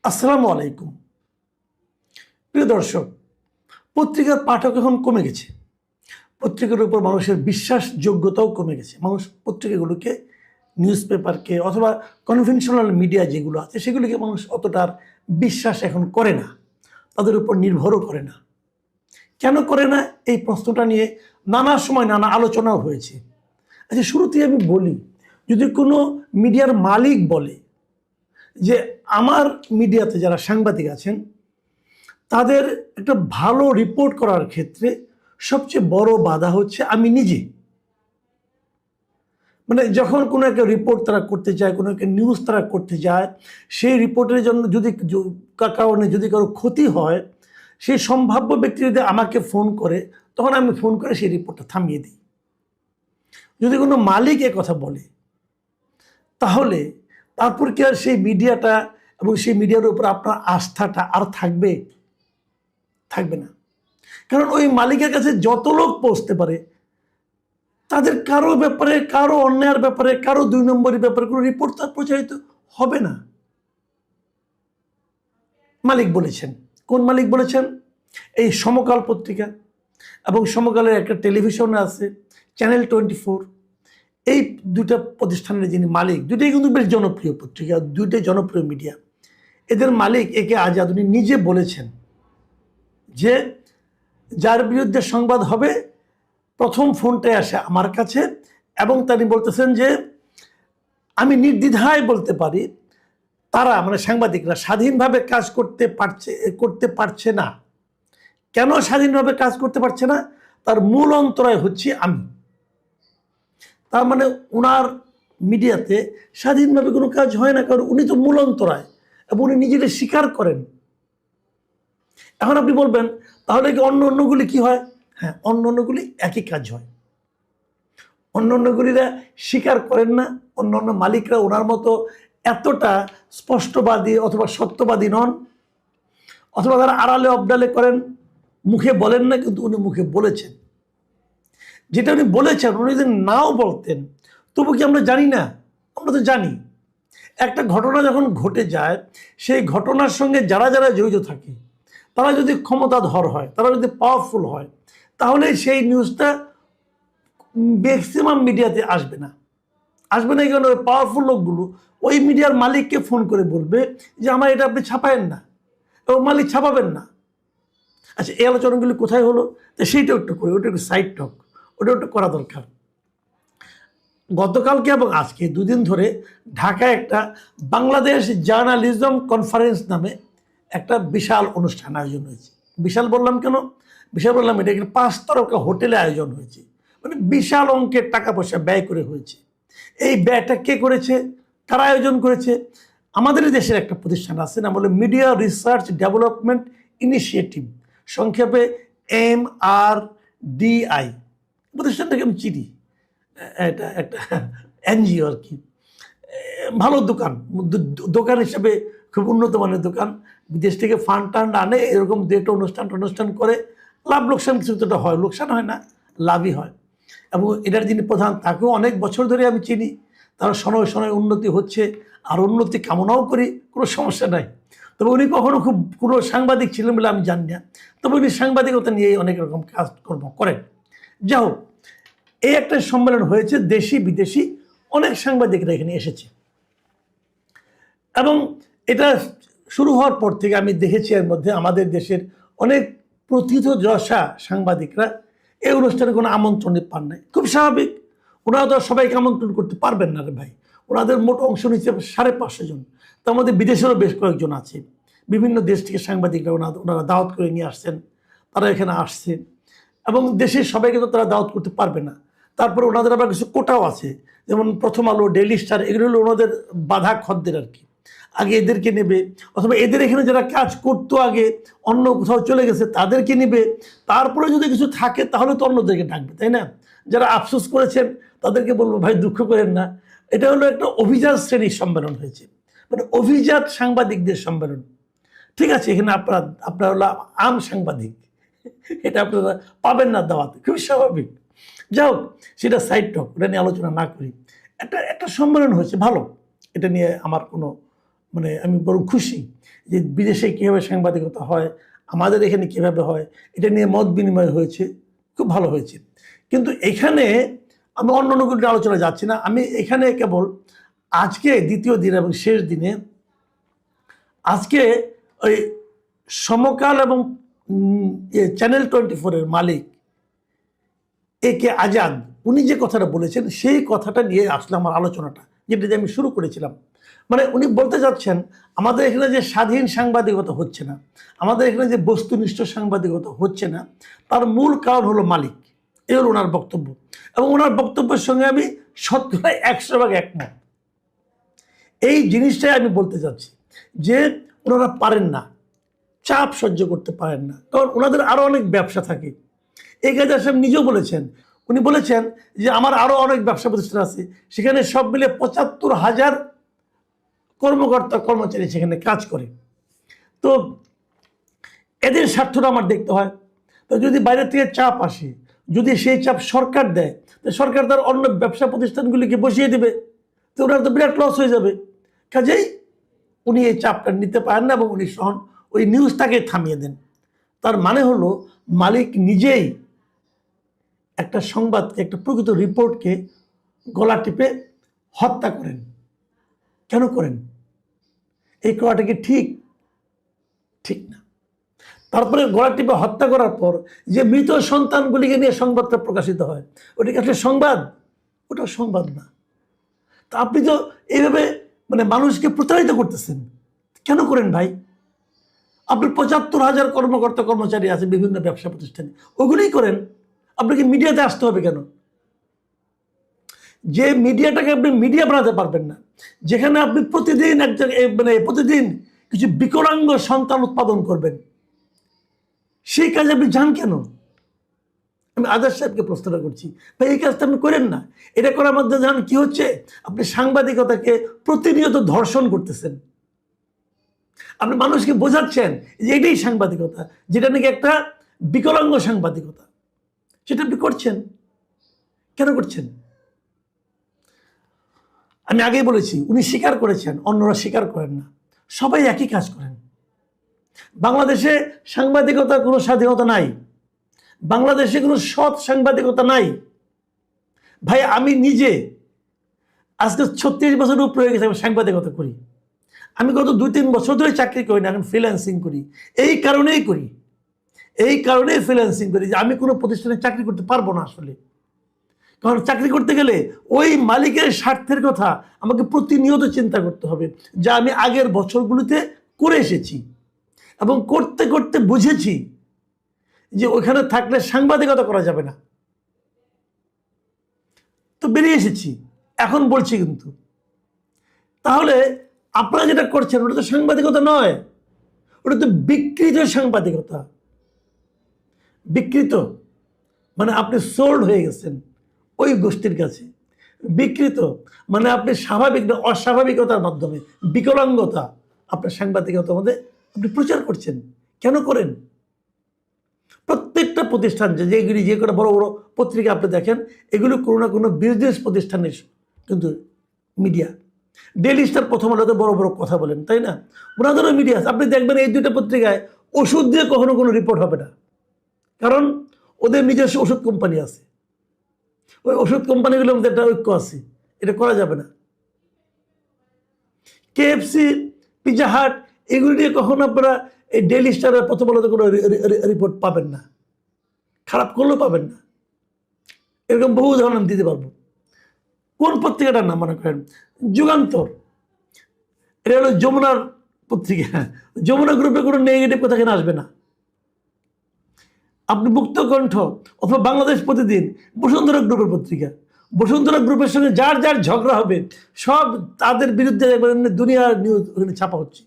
আসসালামু আলাইকুম। প্রিয় দর্শক, পত্রিকার পাঠক এখন কমে গেছে। পত্রিকার উপর মানুষের বিশ্বাসযোগ্যতাও কমে গেছে। মানুষ পত্রিকাগুলোকে, নিউজ পেপারকে অথবা কনভেনশনাল মিডিয়া যেগুলো আছে সেগুলিকে মানুষ অতটা আর বিশ্বাস এখন করে না, তাদের উপর নির্ভরও করে না। কেন করে না, এই প্রশ্নটা নিয়ে নানা সময় নানা আলোচনাও হয়েছে। আচ্ছা, শুরুতেই আমি বলি, যদি কোনো মিডিয়ার মালিক বলে যে আমার মিডিয়াতে যারা সাংবাদিক আছেন তাদের একটা ভালো রিপোর্ট করার ক্ষেত্রে সবচেয়ে বড় বাধা হচ্ছে আমি নিজে। মানে যখন কোনো একটা রিপোর্ট তারা করতে চায়, কোনো একটা নিউজ তারা করতে যায়, সেই রিপোর্টের জন্য যদি কারণে যদি কারো ক্ষতি হয়, সেই সম্ভাব্য ব্যক্তি যদি আমাকে ফোন করে, তখন আমি ফোন করে সেই রিপোর্টটা থামিয়ে দিই। যদি কোনো মালিক এ কথা বলে, তাহলে তারপর কি আর সেই মিডিয়াটা এবং সেই মিডিয়ার উপর আপনার আস্থাটা আর থাকবে? থাকবে না। কারণ ওই মালিকের কাছে যত লোক পৌঁছতে পারে, তাদের কারো ব্যাপারে, কারো অন্যায়ের ব্যাপারে, কারো দুই নম্বরের ব্যাপারে কোনো রিপোর্ট তার প্রচারিত হবে না। মালিক বলেছেন। কোন মালিক বলেছেন? এই সমকাল পত্রিকা এবং সমকালের একটা টেলিভিশন আছে চ্যানেল 24, এই দুইটা প্রতিষ্ঠানের যিনি মালিক, দুইটাই কিন্তু বেশ জনপ্রিয় পত্রিকা, দুইটাই জনপ্রিয় মিডিয়া। এদের মালিক একে আজাদ উনি নিজে বলেছেন যে যার বিরুদ্ধে সংবাদ হবে প্রথম ফোনটায় আসে আমার কাছে, এবং তিনি বলতেছেন যে আমি নির্দ্বিধায় বলতে পারি তারা মানে সাংবাদিকরা স্বাধীনভাবে কাজ করতে পারছে না। কেন স্বাধীনভাবে কাজ করতে পারছে না? তার মূল অন্তরায় হচ্ছে আমি। তার মানে ওনার মিডিয়াতে স্বাধীনভাবে কোনো কাজ হয় না, কারণ উনি তো মূল অন্তরায় এবং উনি নিজেকে স্বীকার করেন। এখন আপনি বলবেন তাহলে কি অন্যগুলি কি হয়? হ্যাঁ, অন্যগুলি একই কাজ হয়। অন্যগুলিরা স্বীকার করেন না, অন্য মালিকরা ওনার মতো এতটা স্পষ্টবাদী অথবা সত্যবাদী নন, অথবা তারা আড়ালে অবডালে করেন, মুখে বলেন না, কিন্তু উনি মুখে বলেছেন। যেটা উনি বলেছেন, উনি যদি নাও বলতেন তবু কি আমরা জানি না? আমরা তো জানি। একটা ঘটনা যখন ঘটে যায়, সেই ঘটনার সঙ্গে যারা যারা জড়িত থাকে তারা যদি ক্ষমতাধর হয়, তারা যদি পাওয়ারফুল হয়, তাহলে সেই নিউজটা ম্যাক্সিমাম মিডিয়াতে আসবে না। কেন? ওই পাওয়ারফুল লোকগুলো ওই মিডিয়ার মালিককে ফোন করে বলবে যে আমার এটা আপনি ছাপায়েন না, এবং মালিক ছাপাবেন না। আচ্ছা, এই আলোচনাগুলি কোথায় হলো? তো সেইটাও একটু করি, ওটা একটু সাইড টক, ওটা একটু করা দরকার। গতকালকে এবং আজকে দুদিন ধরে ঢাকায় একটা বাংলাদেশ জার্নালিজম কনফারেন্স নামে একটা বিশাল অনুষ্ঠান আয়োজন হয়েছে। বিশাল বললাম কেন? বিশাল বললাম এটা একটা 5 তারকা হোটেলে আয়োজন হয়েছে, মানে বিশাল অঙ্কের টাকা পয়সা ব্যয় করে হয়েছে। এই ব্যয়টা কে করেছে? কারা আয়োজন করেছে? আমাদের দেশের একটা প্রতিষ্ঠান আছে, নাম হলো মিডিয়া রিসার্চ ডেভেলপমেন্ট ইনিশিয়েটিভ, সংক্ষেপে MRDI। প্রতিষ্ঠানটাকে আমি চিনি, এটা একটা এনজিও আর কি। ভালো দোকান, দোকান হিসেবে খুব উন্নত মানের দোকান। বিদেশ থেকে ফান্ড টান্ড আনে, এরকম দুটো অনুষ্ঠান করে, লাভ লোকসান কিছু তো হয়, লোকসান হয় না, লাভই হয়। এবং এটার যিনি প্রধান, তাকেও অনেক বছর ধরে আমি চিনি। তার শনয় উন্নতি হচ্ছে, আর উন্নতি কামনাও করি, কোনো সমস্যা নাই। তবে উনি কখনো খুব কোনো সাংবাদিক ছিলেন বলে আমি জানি না, তবে উনি সাংবাদিকতা নিয়ে অনেক রকম কাজকর্ম করেন। যাই হোক, এই একটা সম্মেলন হয়েছে, দেশি বিদেশি অনেক সাংবাদিকরা এখানে এসেছে, এবং এটা শুরু হওয়ার পর থেকে আমি দেখেছি এর মধ্যে আমাদের দেশের অনেক প্রথিতযশা সাংবাদিকরা এই অনুষ্ঠানে কোনো আমন্ত্রণ পান নাই। খুব স্বাভাবিক, ওনারা তো সবাইকে আমন্ত্রণ করতে পারবেন না রে ভাই। ওনাদের মোট অংশ নিচ্ছে 550 জন, তার মধ্যে বিদেশেরও বেশ কয়েকজন আছে। বিভিন্ন দেশ থেকে সাংবাদিকরা ওনারা দাওয়াত করে নিয়ে আসছেন, তারা এখানে আসছে, এবং দেশের সবাইকে তো তারা দাওয়াত করতে পারবে না। তারপরে ওনাদের আবার কিছু কোটাও আছে, যেমন প্রথম আলো, ডেইলি স্টার, এগুলো হলো ওনাদের বাধা খদ্দের আর কি। আগে এদেরকে নেবে, অথবা এদের এখানে যারা কাজ করতো আগে অন্য কোথাও চলে গেছে তাদেরকে নেবে, তারপরে যদি কিছু থাকে তাহলে তো অন্যদেরকে ডাকবে, তাই না? যারা আফসোস করেছেন তাদেরকে বলবো ভাই দুঃখ করেন না, এটা হলো একটা অভিজাত শ্রেণীর সম্মেলন হয়েছে, মানে অভিজাত সাংবাদিকদের সম্মেলন। ঠিক আছে, এখানে আপনারা হলো আম সাংবাদিক, এটা আপনারা পাবেন না দাওয়াতে, খুবই স্বাভাবিক। যাই হোক, সেটা সাইড টক, ওটা নিয়ে আলোচনা না করি। একটা সম্মেলন হয়েছে ভালো, এটা নিয়ে আমার কোনো মানে আমি বরং খুশি যে বিদেশে কীভাবে সাংবাদিকতা হয়, আমাদের এখানে কীভাবে হয়, এটা নিয়ে মত বিনিময় হয়েছে, খুব ভালো হয়েছে। কিন্তু এখানে আমি অন্য কোনো আলোচনা যাচ্ছি না, আমি এখানে কেবল আজকে দ্বিতীয় দিন এবং শেষ দিনে আজকে ওই সমকাল এবং চ্যানেল 24-এর মালিক একে আজাদ উনি যে কথাটা বলেছেন সেই কথাটা নিয়ে আসলে আমার আলোচনাটা, যেটা দিয়ে আমি শুরু করেছিলাম। মানে উনি বলতে চাচ্ছেন আমাদের এখানে যে স্বাধীন সাংবাদিকতা হচ্ছে না, আমাদের এখানে যে বস্তুনিষ্ঠ সাংবাদিকতা হচ্ছে না, তার মূল কারণ হলো মালিক। এ হলো ওনার বক্তব্য, এবং ওনার বক্তব্যের সঙ্গে আমি 100% একমত। এই জিনিসটাই আমি বলতে চাচ্ছি যে ওনারা পারেন না, চাপ সহ্য করতে পারেন না, কারণ ওনাদের আরও অনেক ব্যবসা থাকে। এই কাজে সাহেব নিজেও বলেছেন, উনি বলেছেন যে আমার আরও অনেক ব্যবসা প্রতিষ্ঠান আছে, সেখানে সব মিলে ৭৫,০০০ কর্মকর্তা কর্মচারী সেখানে কাজ করে। তো এদের স্বার্থটা আমার দেখতে হয়। তো যদি বাইরে থেকে চাপ আসে, যদি সেই চাপ সরকার দেয়, তো সরকার তার অন্য ব্যবসা প্রতিষ্ঠানগুলিকে বসিয়ে দেবে, তো ওনার তো বিরাট লস হয়ে যাবে। কাজেই উনি এই চাপটা নিতে পারেন না এবং উনি ওই নিউজটাকে থামিয়ে দেন। তার মানে হলো মালিক নিজেই একটা সংবাদকে, একটা প্রকৃত রিপোর্টকে গলা টিপে হত্যা করেন। কেন করেন? এই করাটা কি ঠিক? ঠিক না। তারপরে গলা টিপে হত্যা করার পর যে মৃত সন্তানগুলিকে নিয়ে সংবাদটা প্রকাশিত হয়, ওটা কি আসলে সংবাদ? ওটা সংবাদ না। তা আপনি তো এইভাবে মানে মানুষকে প্রতারিত করতেছেন। কেন করেন ভাই? আপনার ৭৫,০০০ কর্মকর্তা কর্মচারী আছে বিভিন্ন ব্যবসা প্রতিষ্ঠানে, ওগুলোই করেন। আপনাকে মিডিয়াতে আসতে হবে কেন? যে মিডিয়াটাকে আপনি মিডিয়া বানাতে পারবেন না, যেখানে আপনি প্রতিদিন প্রতিদিন কিছু বিকলাঙ্গ সন্তান উৎপাদন করবেন, সেই কাজে আপনি যান কেন? আমি আজাদ সাহেবকে প্রশ্নটা করছি, ভাই এই কাজটা আপনি করেন না। এটা করার মধ্যে জানেন কি হচ্ছে? আপনি সাংবাদিকতাকে প্রতিনিয়ত ধর্ষণ করতেছেন। আপনি মানুষকে বোঝাচ্ছেন যে এটাই সাংবাদিকতা, যেটা নাকি একটা বিকলাঙ্গ সাংবাদিকতা, সেটা আপনি করছেন। কেন করছেন? আমি আগেই বলেছি, উনি স্বীকার করেছেন, অন্যরা স্বীকার করেন না। সবাই একই কাজ করেন। বাংলাদেশে সাংবাদিকতার কোনো স্বাধীনতা নাই, বাংলাদেশে কোনো সৎ সাংবাদিকতা নাই। ভাই আমি নিজে আজকে ৩৬ বছর উপরে হয়ে গেছে আমি সাংবাদিকতা করি। আমি গত ২-৩ বছর ধরে চাকরি করি না, এখন ফ্রিল্যান্সিং করি। এই কারণেই ফ্রিল্যান্সিং করি যে আমি কোনো প্রতিষ্ঠানে চাকরি করতে পারবো না আসলে। কারণ চাকরি করতে গেলে ওই মালিকের স্বার্থের কথা আমাকে প্রতিনিয়ত চিন্তা করতে হবে, যা আমি আগের বছরগুলিতে করে এসেছি এবং করতে করতে বুঝেছি যে ওখানে থাকলে সাংবাদিকতা করা যাবে না। তো বেরিয়ে এসেছি, এখন বলছি কিন্তু। তাহলে আপনারা যেটা করছেন ওটা তো সাংবাদিকতা নয়, ওটা তো বিকৃত সাংবাদিকতা। বিকৃত মানে আপনি সোল্ড হয়ে গেছেন ওই গোষ্ঠীর কাছে। বিকৃত মানে আপনি স্বাভাবিক না অস্বাভাবিকতার মাধ্যমে বিকলাঙ্গতা আপনার সাংবাদিকতার মধ্যে আপনি প্রচার করছেন। কেন করেন? প্রত্যেকটা প্রতিষ্ঠান যেগুলি যে কোনো বড় বড় পত্রিকা আপনি দেখেন, এগুলো কোনো না কোনো বিজনেস প্রতিষ্ঠানের কিন্তু মিডিয়া। ডেইলি স্টার, প্রথম আলোতে বড় বড় কথা বলেন, তাই না? ওনাদেরও মিডিয়া আছে। আপনি দেখবেন এই দুইটা পত্রিকায় ওষুধ দিয়ে কখনো কোনো রিপোর্ট হবে না, কারণ ওদের নিজস্ব ওষুধ কোম্পানি আছে। ওই ওষুধ কোম্পানিগুলোর মধ্যে একটা ঐক্য আছে, এটা করা যাবে না। KFC, পিৎজা হাট, এগুলো নিয়ে কখনো আপনারা এই ডেইলি স্টারের প্রথম আলোতে কোনো রিপোর্ট পাবেন না, খারাপ করলেও পাবেন না। এরকম বহু উদাহরণ দিতে পারবো। কোন পত্রিকাটার নাম মনে করেন? যুগান্তর, এটা হলো যমুনার পত্রিকা। যমুনা গ্রুপে কোনো নেগেটিভ কথা কেন আসবে না? আপনি মুক্তকণ্ঠ অথবা বাংলাদেশ প্রতিদিন, বসুন্ধরা গ্রুপের পত্রিকা, বসুন্ধরা গ্রুপের সঙ্গে যার যার ঝগড়া হবে সব তাদের বিরুদ্ধে দুনিয়ার নিউজ ওখানে ছাপা হচ্ছে।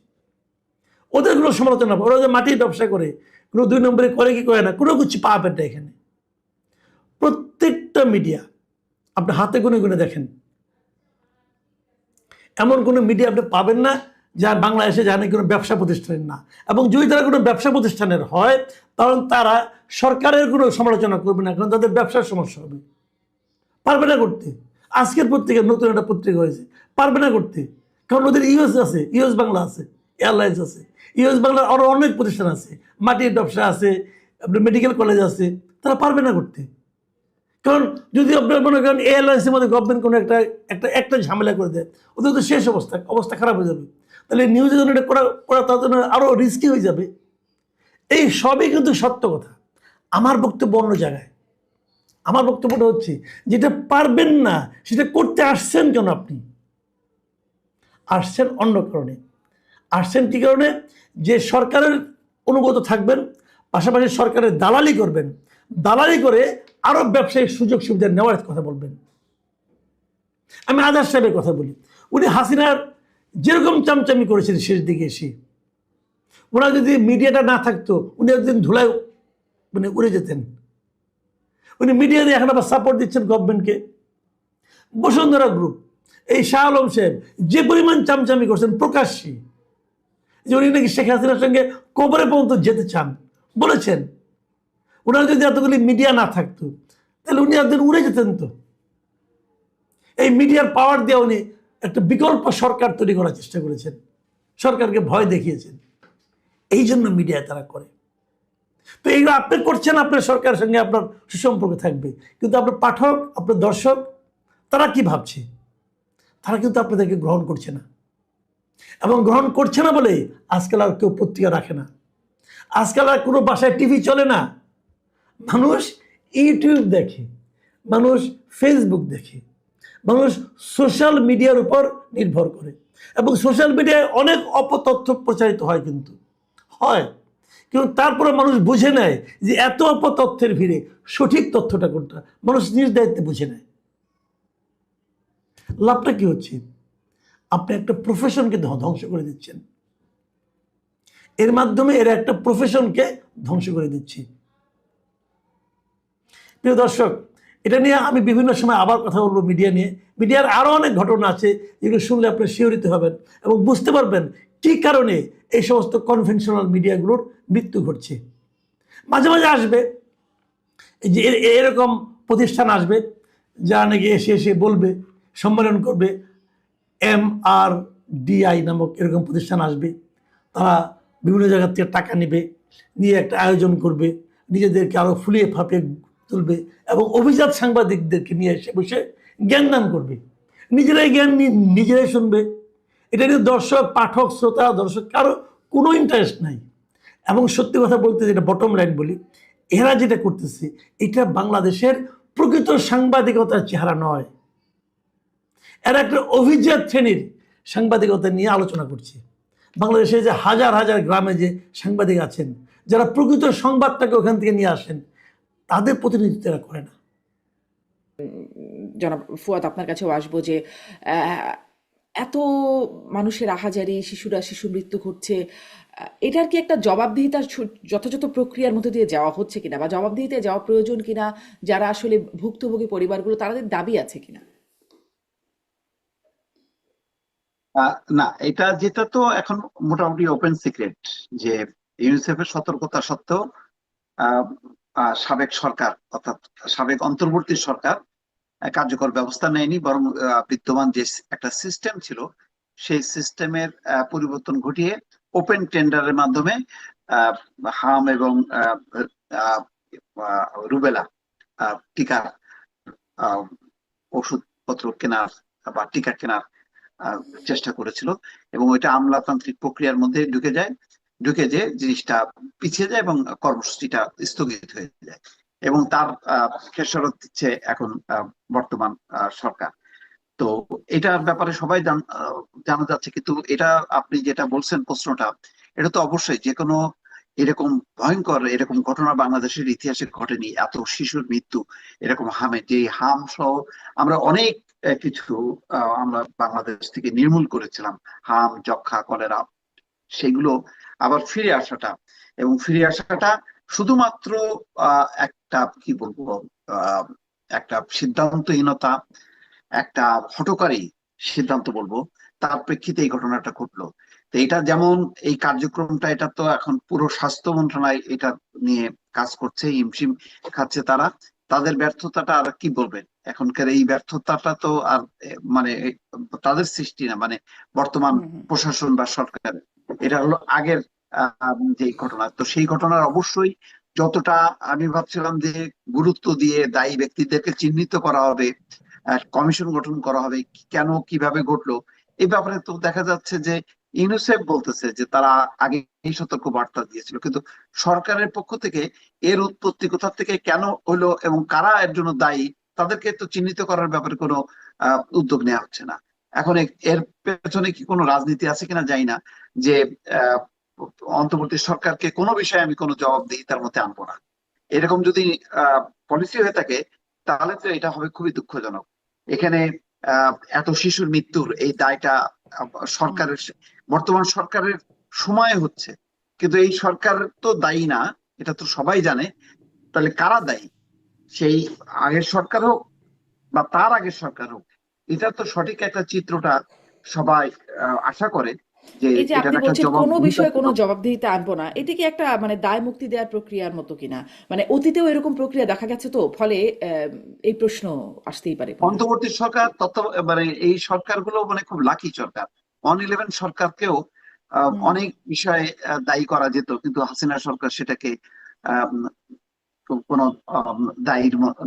ওদের কোনো সমালোচনা, ওরা যে মাটির ব্যবসা করে, কোনো ২ নম্বরে করে কি করে না, কোনো কিছু পাবেন না এখানে। প্রত্যেকটা মিডিয়া আপনি হাতে গুনে গুনে দেখেন, এমন কোনো মিডিয়া আপনি পাবেন না যা বাংলাদেশে জানে কোনো ব্যবসা প্রতিষ্ঠানের না। এবং যদি তারা কোনো ব্যবসা প্রতিষ্ঠানের হয়, তখন তারা সরকারের কোনো সমালোচনা করবে না, কারণ তাদের ব্যবসার সমস্যা হবে। পারবে না করতে। আজকের পত্রিকা নতুন একটা পত্রিকা হয়েছে, পারবে না করতে, কারণ ওদের ইউএস আছে, ইউএস বাংলা আছে, এয়ারলাইন্স আছে, ইউএস বাংলার আরো অনেক প্রতিষ্ঠান আছে, মাটির ব্যবসা আছে, আপনার মেডিকেল কলেজ আছে, তারা পারবে না করতে। কারণ যদি আপনার মনে করেন এয়ারলাইন্সের মধ্যে গভর্নমেন্ট কোনো একটা একটা একটা ঝামেলা করে দেয়, ওদের তো শেষ অবস্থা খারাপ হয়ে যাবে। তাহলে নিউজের জন্য এটা করা তার জন্য আরো রিস্কি হয়ে যাবে। এই সবই কিন্তু সত্য কথা। আমার বক্তব্য অন্য জায়গায়। আমার বক্তব্যটা হচ্ছে, যেটা পারবেন না সেটা করতে আসছেন কেন? আপনি আসছেন অন্য কারণে। আসছেন কি কারণে? যে সরকারের অনুগত থাকবেন, পাশাপাশি সরকারের দালালি করবেন, দালালি করে আরো ব্যবসায়িক সুযোগ সুবিধা নেওয়ার কথা বলবেন। আমি আজাদ সাহেবের কথা বলি, উনি হাসিনার যেরকম চামচামি করেছেন শেষ দিকে এসে, ওনার যদি মিডিয়াটা না থাকতো উনি একদিন ধুলায় মানে উড়ে যেতেন। উনি মিডিয়া দিয়ে এখন আবার সাপোর্ট দিচ্ছেন গভর্নমেন্টকে। বসুন্ধরা গ্রুপ, এই শাহ আলম সাহেব যে পরিমাণ চামচামি করছেন প্রকাশ্যে, যে উনি নাকি শেখ হাসিনার সঙ্গে কবরে পর্যন্ত যেতে চান বলেছেন, ওনার যদি এতগুলি মিডিয়া না থাকতো তাহলে উনি একদিন উড়ে যেতেন। তো এই মিডিয়ার পাওয়ার দিয়ে উনি একটা বিকল্প সরকার তৈরি করার চেষ্টা করেছেন, সরকারকে ভয় দেখিয়েছেন। এই জন্য মিডিয়া তারা করে। তো এইগুলো আপনি করছেন, আপনার সরকারের সঙ্গে আপনার সুসম্পর্ক থাকবে, কিন্তু আপনার পাঠক, আপনার দর্শক, তারা কি ভাবছে? তারা কিন্তু আপনাদেরকে গ্রহণ করছে না। এবং গ্রহণ করছে না বলেই আজকাল আর কেউ পত্রিকা রাখে না, আজকাল আর কোনো বাসায় টিভি চলে না। মানুষ ইউটিউব দেখে, মানুষ ফেসবুক দেখে, মানুষ সোশ্যাল মিডিয়ার উপর নির্ভর করে। এবং সোশ্যাল মিডিয়ায় অনেক অপতথ্য প্রচারিত হয়, কিন্তু তারপরে মানুষ বুঝে নেয় যে এত অপতথ্যের ভিড়ে সঠিক তথ্যটা কোনটা, মানুষ নিজ দায়িত্বে বুঝে নেয়। লাভটা কি হচ্ছে? আপনি একটা প্রফেশনকে ধ্বংস করে দিচ্ছেন। এর মাধ্যমে এরা একটা প্রফেশনকে ধ্বংস করে দিচ্ছে। প্রিয় দর্শক, এটা নিয়ে আমি বিভিন্ন সময় আবার কথা বলবো মিডিয়া নিয়ে। মিডিয়ার আরো অনেক ঘটনা আছে যেগুলো শুনলে আপনি শিহরিত হবেন এবং বুঝতে পারবেন কি কারণে এই সমস্ত কনভেনশনাল মিডিয়াগুলোর মৃত্যু ঘটছে। মাঝে মাঝে আসবে যে এরকম প্রতিষ্ঠান আসবে যা নাকি এসে বলবে, সম্মেলন করবে, MRDI নামক এরকম প্রতিষ্ঠান আসবে। তারা বিভিন্ন জায়গা থেকে টাকা নেবে, নিয়ে একটা আয়োজন করবে, নিজেদেরকে আরো ফুলিয়ে ফাঁপিয়ে তুলবে এবং অভিজাত সাংবাদিকদেরকে নিয়ে এসে বসে জ্ঞানদান করবে। নিজেরাই জ্ঞান নিজেরাই শুনবে। এটা নিয়ে দর্শক, পাঠক, শ্রোতা, দর্শক কারো কোনো ইন্টারেস্ট নাই। এবং সত্যি কথা বলতে, যেটা বটম লাইন বলি, এরা যেটা করতেছে এটা বাংলাদেশের প্রকৃত সাংবাদিকতার চেহারা নয়। এরা একটা অভিজাত শ্রেণীর সাংবাদিকতা নিয়ে আলোচনা করছে। বাংলাদেশে যে হাজার হাজার গ্রামে যে সাংবাদিক আছেন, যারা প্রকৃত সংবাদটাকে ওখান থেকে নিয়ে আসেন, তাদের প্রতিনিধিত্ব এরা করে না। জনাব ফুয়াদ, আপনার কাছেও আসবো যে এত মানুষের আহাজারি, শিশু মৃত্যু ঘটছে, এটার কি একটা জবাবদিহিতার যথাযথ প্রক্রিয়ার মধ্যে দিয়ে যাওয়া হচ্ছে কিনা, বা জবাবদিহিতে যাওয়া প্রয়োজন কিনা? যারা আসলে ভুক্তভোগী পরিবারগুলো, তাদের দাবি আছে কিনা? না, যেটা তো এখন মোটামুটি ওপেন সিক্রেট যে ইউনিসেফের সতর্কতা সত্ত্বেও সাবেক সরকার, অর্থাৎ সাবেক অন্তর্বর্তী সরকার কার্যকর ব্যবস্থা নেয়নি, বরং বিদ্যমান যে একটা সিস্টেম ছিল সেই সিস্টেমের পরিবর্তন ঘটিয়ে ওপেন টেন্ডারের মাধ্যমে হাম এবং রুবেলা টিকার ওষুধপত্র কেনার বা টিকা কেনার চেষ্টা করেছিল, এবং ওইটা আমলাতান্ত্রিক প্রক্রিয়ার মধ্যে ঢুকে যে জিনিসটা পিছিয়ে যায় এবং কর্মসূচিটা স্থগিত হয়ে যায়, এবং তার খেসারত দিচ্ছে এখন বর্তমান সরকার। তো এটার ব্যাপারে সবাই জানা যাচ্ছে, কিন্তু এটা আপনি যেটা বলছেন প্রশ্নটা, এটা তো অবশ্যই যে কোনো এরকম ভয়ঙ্কর এরকম ঘটনা বাংলাদেশের ইতিহাসে ঘটেনি। এত শিশুর মৃত্যু এরকম হামে, যে হাম সহ আমরা অনেক কিছু আমরা বাংলাদেশ থেকে নির্মূল করেছিলাম, হাম, যক্ষা, কলেরা, সেগুলো আবার ফিরে আসাটা, এবং ফিরে আসাটা শুধুমাত্র একটা কি বলবো একটা সিদ্ধান্তহীনতা, একটা হঠকারী সিদ্ধান্ত বলবো, তার প্রেক্ষিতে এই ঘটনাটা ঘটলো। তো এটা যেমন এই কার্যক্রমটা, এটা তো এখন পুরো স্বাস্থ্য মন্ত্রণালয় এটা নিয়ে কাজ করছে, হিমশিম খাচ্ছে তারা, তাদের ব্যর্থতাটা আর কি বলবেন? এখনকার এই ব্যর্থতাটা তো আর মানে তাদের সৃষ্টি না, মানে বর্তমান হুম হুম প্রশাসন বা সরকার। এটা হলো আগের যে ঘটনা। তো সেই ঘটনার অবশ্যই যতটা আমি ভাবছিলাম যে গুরুত্ব দিয়ে দায়ী ব্যক্তিদেরকে চিহ্নিত করা হবে, কমিশন গঠন করা হবে, কেন কিভাবে ঘটলো এই ব্যাপারে, তো দেখা যাচ্ছে যে ইউনিসেফ বলতেছে যে তারা আগে এই সতর্ক বার্তা দিয়েছিল, কিন্তু সরকারের পক্ষ থেকে এর উৎপত্তি কোথা থেকে কেন হলো এবং কারা এর জন্য দায়ী তাদেরকে তো চিহ্নিত করার ব্যাপারে কোনো উদ্যোগ নেওয়া হচ্ছে না। এখন এর পেছনে কি কোনো রাজনীতি আছে কিনা জানি না, যে আহ, অন্তর্বর্তী সরকারকে কোনো বিষয়ে আমি কোনো জবাবদিহিতার মধ্যে আনবো না, এরকম যদি পলিসি হয়ে থাকে তাহলে তো এটা হবে খুবই দুঃখজনক। এখানে আহ, এত শিশুর মৃত্যুর এই দায়টা আহ, হুম। সরকারের, বর্তমান সরকারের সময় হচ্ছে, কিন্তু এই সরকার তো দায়ী না, এটা তো সবাই জানে। তাহলে কারা দায়ী? সেই আগের সরকার হোক বা তার আগের সরকার হোক, এটা তো সঠিক একটা চিত্রটা সবাই আশা করে যে এই যে আপনি এটার একটা বলছেন কোনো বিষয়ে কোনো জবাবদিহিতামূলক। জবাবদিহিতা আনবো না, এটা কি একটা মানে দায় মুক্তি দেওয়ার প্রক্রিয়ার মতো কিনা? মানে অতীতেও এরকম প্রক্রিয়া দেখা গেছে, তো ফলে এই প্রশ্ন আসতেই পারে মনে হয়। অন্তর্বর্তী সরকার তত্ত্ব মানে এই সরকারগুলো মানে খুব লাকি সরকার। 111 সরকারকেও হুম। অনেক বিষয়ে দায়ী করা যেত, কিন্তু হাসিনা সরকার সেটাকে আম, কোনো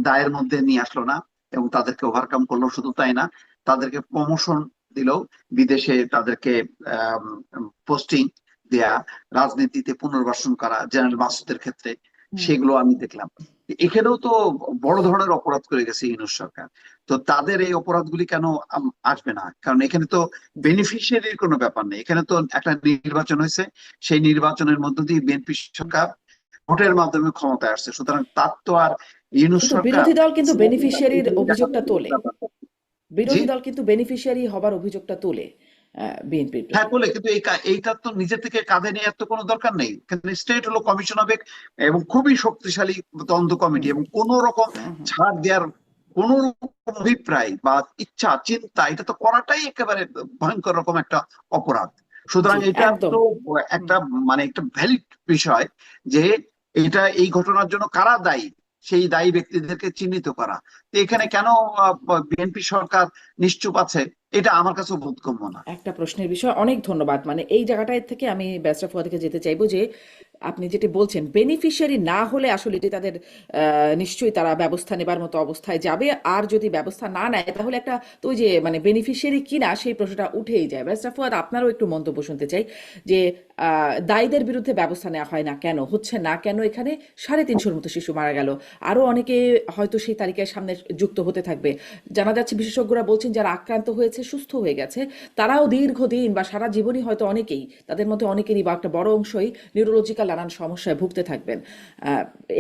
দায়ের মধ্যে নিয়ে আসলো না এবং তাদেরকে ওভারকাম করলো। শুধু তাই না, তাদেরকে প্রমোশন দিল, বিদেশে তাদেরকে পোস্টিং দেয়া, রাজনীতিতে পুনর্বাসন করা, জেনারেল মাসুদের ক্ষেত্রে হুম। সেগুলো আমি দেখলাম। এখানেও তো বড় ধরনের অপরাধ করে গেছে ইউনূস সরকার। তো তাদের এই অপরাধগুলি কেন আসবে না? কারণ এখানে তো বেনিফিশিয়ারির কোনো ব্যাপার নেই, এখানে তো একটা নির্বাচন হয়েছে, সেই নির্বাচনের মধ্য দিয়ে বিএনপি সরকার ভোটের মাধ্যমে ক্ষমতায় আসছে, সুতরাং তার তো আর ইউনূস কিন্তু সরকার বিরোধী দল কিন্তু বেনিফিশিয়ারির অভিযোগটা তোলে। জি। বিরোধী দল কিন্তু বেনিফিশিয়ারি হবার অভিযোগটা তোলে বিএনপির হ্যাঁ প্রতি। বলে, কিন্তু এইটা তো নিজে থেকে কাঁধে নেওয়ার তো কোনো দরকার নেই, কিন্তু স্টেট হলো কমিশন হবে এবং খুবই শক্তিশালী তদন্ত কমিটি, হুম এবং কোন রকম হুম হুম। ছাড় দেওয়ার কোন রকম অভিপ্রায় বা ইচ্ছা চিন্তা এটা তো করাটাই একেবারে ভয়ঙ্কর রকম একটা অপরাধ। জি, সুতরাং এটা একদম। তো হুম। একটা মানে একটা ভ্যালিড বিষয় যে এটা এই ঘটনার জন্য কারা দায়ী সেই দায়ী ব্যক্তিদেরকে চিহ্নিত করা। তো এখানে কেন বিএনপি সরকার নিশ্চুপ আছে, এটা আমার কাছে বোধগম্য না। একটা প্রশ্নের বিষয়, অনেক ধন্যবাদ। মানে এই জায়গাটায় থেকে আমি ব্যারিস্টার ফুয়াদ থেকে যেতে চাইবো যে আপনি যেটি বলছেন, বেনিফিশিয়ারি না হলে আসলে এটি তাদের নিশ্চয়ই তারা ব্যবস্থা নেবার মতো অবস্থায় যাবে। আর যদি ব্যবস্থা না নেয় তাহলে একটা, তো ওই যে মানে বেনিফিশিয়ারি কিনা সেই প্রশ্নটা উঠেই যায়। ব্যারিস্টার ফুয়াদ, আপনারও একটু মন্তব্য শুনতে চাই যে দায়ীদের বিরুদ্ধে ব্যবস্থা নেওয়া হয় না কেন, হচ্ছে না কেন? এখানে 350-র মতো শিশু মারা গেল, আরও অনেকে হয়তো সেই তালিকায় সামনে যুক্ত হতে থাকবে। জানা যাচ্ছে বিশেষজ্ঞরা বলছেন যারা আক্রান্ত হয়েছে সুস্থ হয়ে গেছে, তারাও দীর্ঘদিন বা সারা জীবনই হয়তো অনেকেই, তাদের মধ্যে অনেকেরই বা একটা বড় অংশই নিউরোলজিক্যাল নানান সমস্যায় ভুগতে থাকবেন।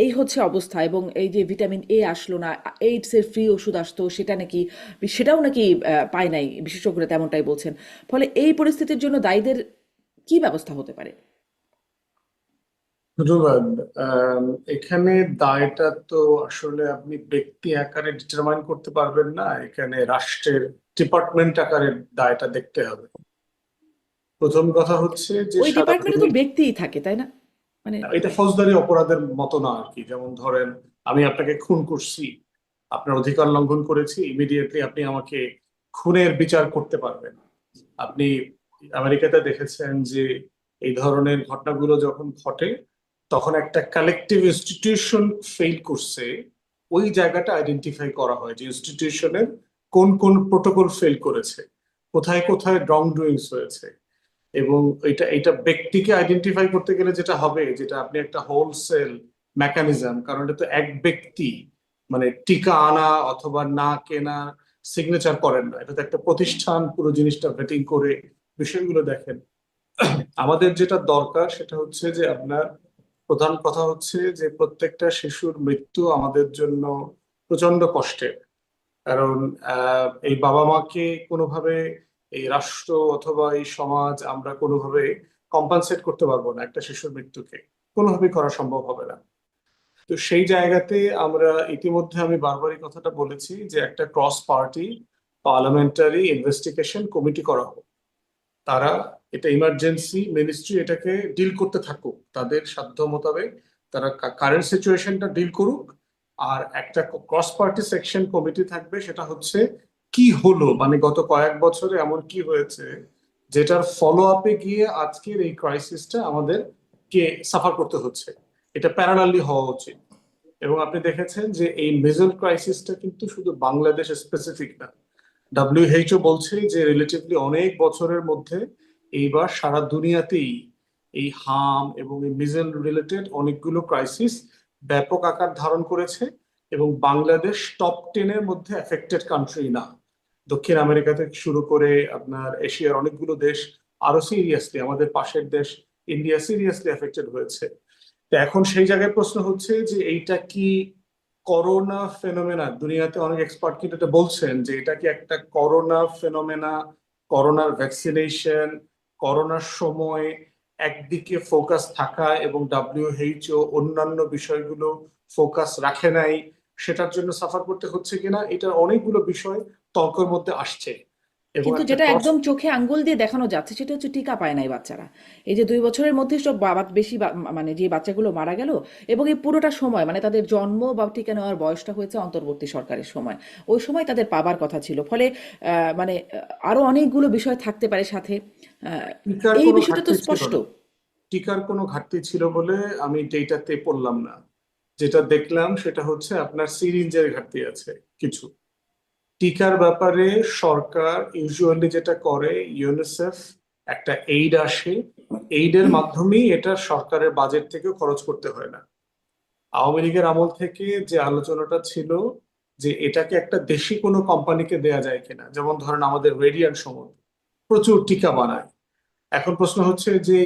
এই হচ্ছে অবস্থা। এবং এই যে ভিটামিন এ আসলো না, এইডসের ফ্রি ওষুধ আসতো সেটা নাকি, সেটাও নাকি পায় নাই, বিশেষজ্ঞরা তেমনটাই বলছেন। ফলে এই পরিস্থিতির জন্য দায়ীদের কি ব্যবস্থা হতে পারে? ধন্যবাদ। আম, এখানে দায়টা তো আসলে আপনি ব্যক্তি আকারে ডিটারমাইন করতে পারবেন না, এখানে রাষ্ট্রের ডিপার্টমেন্ট আকারে দায়টা দেখতে হবে। প্রথম কথা হচ্ছে যে ওই সারা ডিপার্টমেন্টে তো দুনিয়া, ব্যক্তিই থাকে, তাই না? মানে এটা ফৌজদারি অপরাধের মতো না আর কি। যেমন ধরেন আমি আপনাকে খুন করছি, আপনার অধিকার লঙ্ঘন করেছি, ইমিডিয়েটলি আপনি আমাকে খুনের বিচার করতে পারবেন। আপনি আমেরিকাতে দেখেছেন যে এই ধরনের ঘটনাগুলো যখন ঘটে তখন একটা কালেকটিভ ইনস্টিটিউশন ফেল করছে, ওই জায়গাটা আইডেন্টিফাই করা হয় যে ইনস্টিটিউশনের কোন কোন প্রোটোকল ফেল করেছে, কোথায় কোথায় রং ডুইংস হয়েছে। এবং এটা এটা ব্যক্তিকে আইডেন্টিফাই করতে গেলে যেটা হবে, যেটা আপনি একটা হোলসেল মেকানিজম, কারণ এটা তো এক ব্যক্তি মানে টিকা আনা অথবা না কেনা সিগনেচার করেন না, এটা তো একটা প্রতিষ্ঠান পুরো জিনিসটা ভেটিং করে বিষয়গুলো দেখেন। আমাদের যেটা দরকার সেটা হচ্ছে যে আপনার প্রধান কথা হচ্ছে যে প্রত্যেকটা শিশুর মৃত্যু আমাদের জন্য প্রচন্ড কষ্টের। কারণ এই বাবা মাকে কোনোভাবে এই রাষ্ট্র অথবা এই সমাজ আমরা কোনোভাবে কম্পানসেট করতে পারবো না, একটা শিশুর মৃত্যুকে কোনোভাবেই করা সম্ভব হবে না। তো সেই জায়গাতে আমরা ইতিমধ্যে আমি বারবারই কথাটা বলেছি যে একটা cross party parliamentary investigation committee করা হোক। তারা, এটা ইমার্জেন্সি মিনিস্ট্রি, এটাকে ডিল করতে থাকুক তাদের সাধ্য মোতাবেক, তারা কারেন্ট সিচুয়েশনটা ডিল করুক আর একটা ক্রস পার্টি সেকশন কমিটি থাকবে, সেটা হচ্ছে কি হলো, মানে গত কয়েক বছরে এমন কি হয়েছে যেটার ফলো আপে গিয়ে আজকের এই ক্রাইসিসটা আমাদেরকে সাফার করতে হচ্ছে। এটা প্যারালালি হওয়া উচিত। এবং আপনি দেখেছেন যে এই মেজর ক্রাইসিসটা কিন্তু শুধু বাংলাদেশ স্পেসিফিক না। WHO বলছে যে রিলেটিভলি অনেক বছরের মধ্যে এইবার সারা দুনিয়াতেই এই হাম এবং এই মিজেল রিলেটেড অনেকগুলো ক্রাইসিস ব্যাপক আকার ধারণ করেছে, এবং বাংলাদেশ টপ 10-এর মধ্যে এফেক্টেড কান্ট্রি না। দক্ষিণ আমেরিকা থেকে শুরু করে আপনার এশিয়ার অনেকগুলো দেশ আরো সিরিয়াসলি, আমাদের পাশের দেশ ইন্ডিয়া সিরিয়াসলি এফেক্টেড হয়েছে। তো এখন সেই জায়গায় প্রশ্ন হচ্ছে যে এইটা কি করোনা ফেনোমেনা? দুনিয়াতে অনেক এক্সপার্ট কিন্তু এটা বলছেন যে এটা কি একটা করোনা ফেনোমেনা, করোনার ভ্যাকসিনেশন, করোনার সময় একদিকে ফোকাস থাকা এবং WHO অন্যান্য বিষয়গুলো ফোকাস রাখে নাই, সেটার জন্য সাফার করতে হচ্ছে কিনা, এটার অনেকগুলো বিষয় তর্কের মধ্যে আসছে। এবং কিন্তু একটা যেটা cross- একদম চোখে আঙ্গুল দিয়ে দেখানো যাচ্ছে সেটা হচ্ছে টিকা পায় নাই বাচ্চারা। এই যে 2 বছরের মধ্যে সব বেশি মানে যে বাচ্চাগুলো মারা গেল, এবং এই পুরোটা সময় মানে তাদের জন্ম বা টিকা নেওয়ার বয়সটা হয়েছে অন্তর্বর্তী সরকারের সময়, ওই সময় তাদের পাবার কথা ছিল। ফলে মানে আরো অনেকগুলো বিষয় থাকতে পারে সাথে। টিকার এই কোনো বিষয়টা তো ঘাটতি ছিল স্পষ্ট। না। টিকার কোনো ঘাটতি ছিল বলে আমি ডেটাতে পড়লাম না। যেটা দেখলাম সেটা হচ্ছে আপনার সিরিঞ্জের ঘাটতি আছে কিছু। টিকার ব্যাপারে সরকার ইউজুয়ালি যেটা করে, ইউনিসেফ একটা এইড আসে, এইডের মাধ্যমেই এটা সরকারের বাজেট থেকে খরচ করতে হয় না। আওয়ামী লীগের আমল থেকে যে আলোচনাটা ছিল যে এটাকে একটা দেশি কোনো কোম্পানিকে দেয়া যায় কিনা, যেমন ধরেন আমাদের রেডিয়ান সমর প্রচুর টিকা বানায়। এখন প্রশ্ন হচ্ছে যে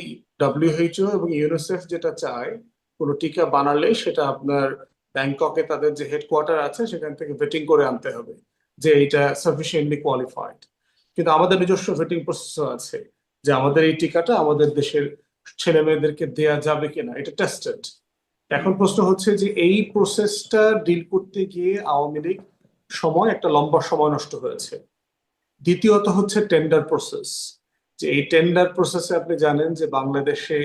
WHO এবং ইউনিসেফ যেটা চায়, কোনো টিকা বানালে সেটা আপনার ব্যাংককে তাদের যে হেডকোয়ার্টার আছে সেখান থেকে ভেটিং করে আনতে হবে যে এটা সাফিসিয়েন্টলি কোয়ালিফাইড। কিন্তু আমাদের নিজস্ব ভেটিং প্রসেসও আছে যে আমাদের এই টিকাটা আমাদের দেশের ছেলে মেয়েদেরকে দেয়া যাবে কিনা, এটা টেস্টেড। এখন প্রশ্ন হচ্ছে যে এই প্রসেসটা ডিল করতে গিয়ে আওয়ামী লীগ একটা লম্বা সময় নষ্ট হয়েছে। দ্বিতীয়ত হচ্ছে টেন্ডার প্রসেস। যে এই টেন্ডার প্রসেসে আপনি জানেন যে বাংলাদেশে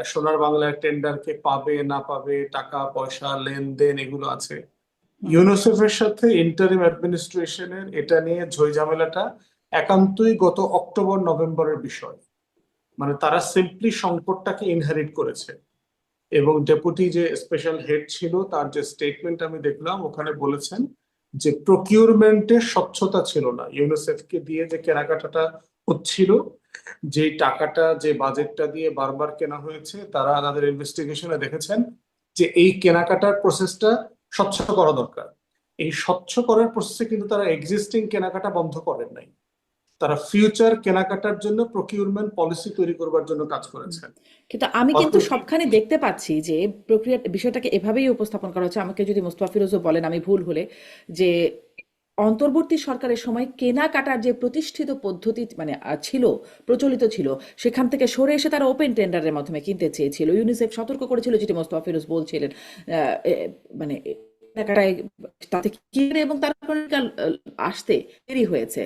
সোনার বাংলার টেন্ডার কে পাবে না পাবে, টাকা পয়সা লেনদেন এগুলো আছে। ইউনিসেফের সাথে ইন্টারিম অ্যাডমিনিস্ট্রেশনের এটা নিয়ে ঝই-ঝামেলাটা একান্তই গত অক্টোবর নভেম্বরের বিষয়। মানে তারা সিম্পলি সংকটটাকে ইনহেরিট করেছে। এবং ডেপুটি যে স্পেশাল হেড ছিল তার যে স্টেটমেন্ট আমি দেখলাম, ওখানে বলেছেন যে প্রকিউরমেন্টের স্বচ্ছতা ছিল না। ইউনিসেফকে দিয়ে যে কেনাকাটাটা হচ্ছিল, যে টাকাটা যে বাজেটটা দিয়ে বারবার কেনা হয়েছে, তারা তাদের ইনভেস্টিগেশনে দেখেছেন যে এই কেনাকাটার প্রসেসটা স্বচ্ছ করা দরকার। এই স্বচ্ছ করার প্রসেসে কিন্তু তারা এক্সিস্টিং কেনাকাটা বন্ধ করেন নাই, তারা ফিউচার কেনাকাটার জন্য প্রকিউরমেন্ট পলিসি তৈরি করবার জন্য কাজ করেছেন। কিন্তু আমি কিন্তু সবখানে দেখতে পাচ্ছি যে প্রক্রিয়া বিষয়টাকে এভাবেই উপস্থাপন করা হচ্ছে। আমাকে যদি মোস্তফা ফিরোজও বলেন আমি ভুল হলে, যে অন্তর্বর্তী সরকারের সময় কেনাকাটার যে প্রতিষ্ঠিত পদ্ধতি মানে ছিল, প্রচলিত ছিল, সেখান থেকে সরে এসে তারা ওপেন টেন্ডারের মাধ্যমে কিনতে চেয়েছিল। ইউনিসেফ সতর্ক করেছিল, যেটি মোস্তফা ফিরোজ বলছিলেন। মানে কেনাকাটায় তাতে কিনে এবং তারপরে আসতে দেরি হয়েছে।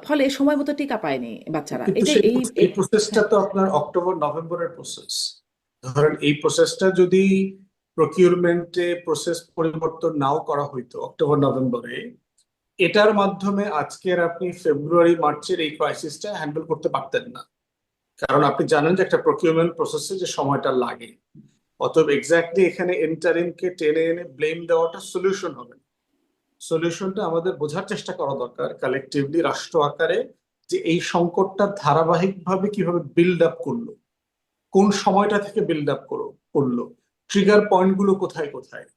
ফলে সময় মতো টিকা পায়নি বাচ্চারা। কিন্তু এটা এই এই প্রসেসটা তো আপনার অক্টোবর নভেম্বরের প্রসেস। ধরেন এই প্রসেসটা যদি প্রকিউরমেন্টে প্রসেস পরিবর্তন নাও করা হইতো অক্টোবর নভেম্বরে, এটার মাধ্যমে আজকের আপনি ফেব্রুয়ারি মার্চের এই ক্রাইসিসটা হ্যান্ডেল করতে পারতেন না। কারণ আপনি জানেন যে একটা প্রকিউরমেন্ট প্রসেসে যে সময়টা লাগে। অতএব এক্স্যাক্টলি এখানে ইন্টারিমকে টেনে এনে ব্লেম দেওয়াটা সলিউশন হবে না। সলিউশনটা আমাদের বোঝার চেষ্টা করা দরকার কালেকটিভলি রাষ্ট্র আকারে, যে এই সংকটটা ধারাবাহিকভাবে কিভাবে বিল্ড আপ করলো, কোন সময়টা থেকে বিল্ড আপ করলো, ট্রিগার পয়েন্ট গুলো কোথায় কোথায়।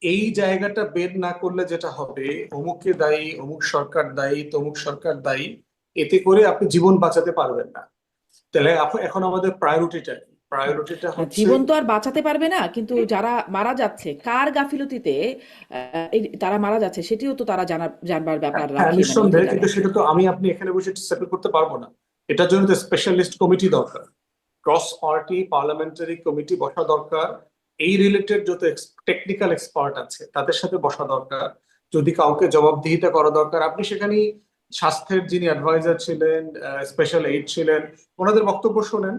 এই জায়গাটা বের না করলে যেটা হবে, অমুককে দায়ী, অমুক সরকার দায়ী, তমুক সরকার দায়ী, এতে করে আপনি জীবন বাঁচাতে পারবেন না। তাহলে এখন আমাদের প্রায়োরিটিটা কি? প্রায়োরিটিটা হচ্ছে জীবন তো আর বাঁচাতে পারবে না, কিন্তু যারা মারা যাচ্ছে কার গাফিলতিতে তারা মারা যাচ্ছে সেটিও তো তারা জানবার ব্যাপার হ্যাঁ রাখে, মানে নিঃসন্দেহে, অধিকার কিন্তু রাখে। সেটা তো আপনি এখানে বসে সেটেল করতে পারবো না। এটার জন্য তো স্পেশালিস্ট কমিটি দরকার, ক্রস পার্টি পার্লামেন্টারি কমিটি বসা দরকার। এই রিলেটেড যত টেকনিক্যাল এক্সপার্ট আছে তাদের সাথে বসা দরকার। যদি কাউকে জবাবদিহিতা করা দরকার, আপনি সেখানে স্বাস্থ্যের যিনি অ্যাডভাইজার ছিলেন, স্পেশাল এইড ছিলেন, ওনাদের বক্তব্য শোনেন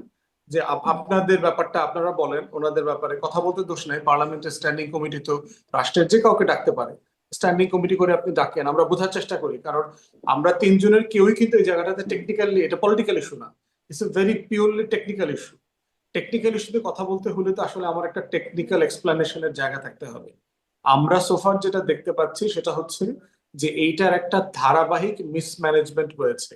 যে আপনাদের ব্যাপারটা আপনারা বলেন, ওনাদের ব্যাপারে কথা বলতে দোষ নাই। পার্লামেন্টের স্ট্যান্ডিং কমিটি তো রাষ্ট্রের যে কাউকে ডাকতে পারে, স্ট্যান্ডিং কমিটি করে আপনি ডাকেন, আমরা বোঝার চেষ্টা করি। কারণ আমরা তিনজনের কেউই কিন্তু এই জায়গাটাতে টেকনিক্যালি, এটা পলিটিক্যাল ইস্যু না, it's a very purely technical issue. Technical ইস্যুতে কথা বলতে হলে তো আসলে আমার একটা টেকনিক্যাল এক্সপ্লানেশনের জায়গা থাকতে হবে। আমরা সোফার যেটা দেখতে পাচ্ছি সেটা হচ্ছে যে এইটার একটা ধারাবাহিক মিসম্যানেজমেন্ট হয়েছে।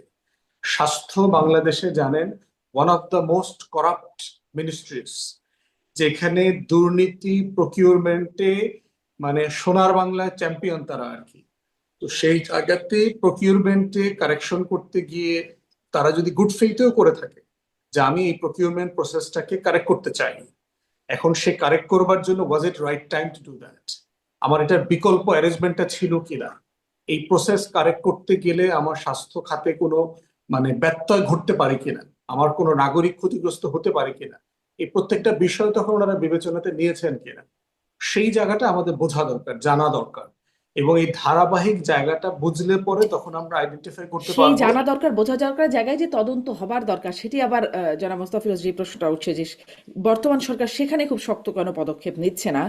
স্বাস্থ্য বাংলাদেশে জানেন one of the most corrupt ministries, যেখানে দুর্নীতি প্রকিউরমেন্টে মানে সোনার বাংলায় চ্যাম্পিয়ন তারা আর কি। তো সেই জায়গাতে প্রকিউরমেন্টে কারেকশন করতে গিয়ে তারা যদি গুড ফেইথেও করে থাকে যে আমি এই প্রকিউরমেন্ট প্রসেসটাকে কারেক্ট করতে চাই, এখন সে কারেক্ট করবার জন্য was it right time to do that, আমার এটার বিকল্প অ্যারেঞ্জমেন্টটা ছিল কিনা, এই প্রসেস কারেক্ট করতে গেলে আমার স্বাস্থ্য খাতে কোনো মানে ব্যত্যয় ঘটতে পারে কিনা, আমার কোনো নাগরিক ক্ষতিগ্রস্ত হতে পারে কিনা, এই প্রত্যেকটা বিষয় তখন ওনারা বিবেচনাতে নিয়েছেন কিনা, সেই জায়গাটা আমাদের বোঝা দরকার, জানা দরকার। এবং এই ধারাবাহিক জায়গাটা বুঝলে পরে তখন আমরা আইডেন্টিফাই করতে সেই পারবো। জানা দরকার, বোঝা দরকার, জায়গায় যে তদন্ত হবার দরকার সেটি আবার জনাব মোস্তাফিজ যে প্রশ্নটা উঠছে যে বর্তমান সরকার সেখানে খুব শক্ত কোনো পদক্ষেপ নিচ্ছে না,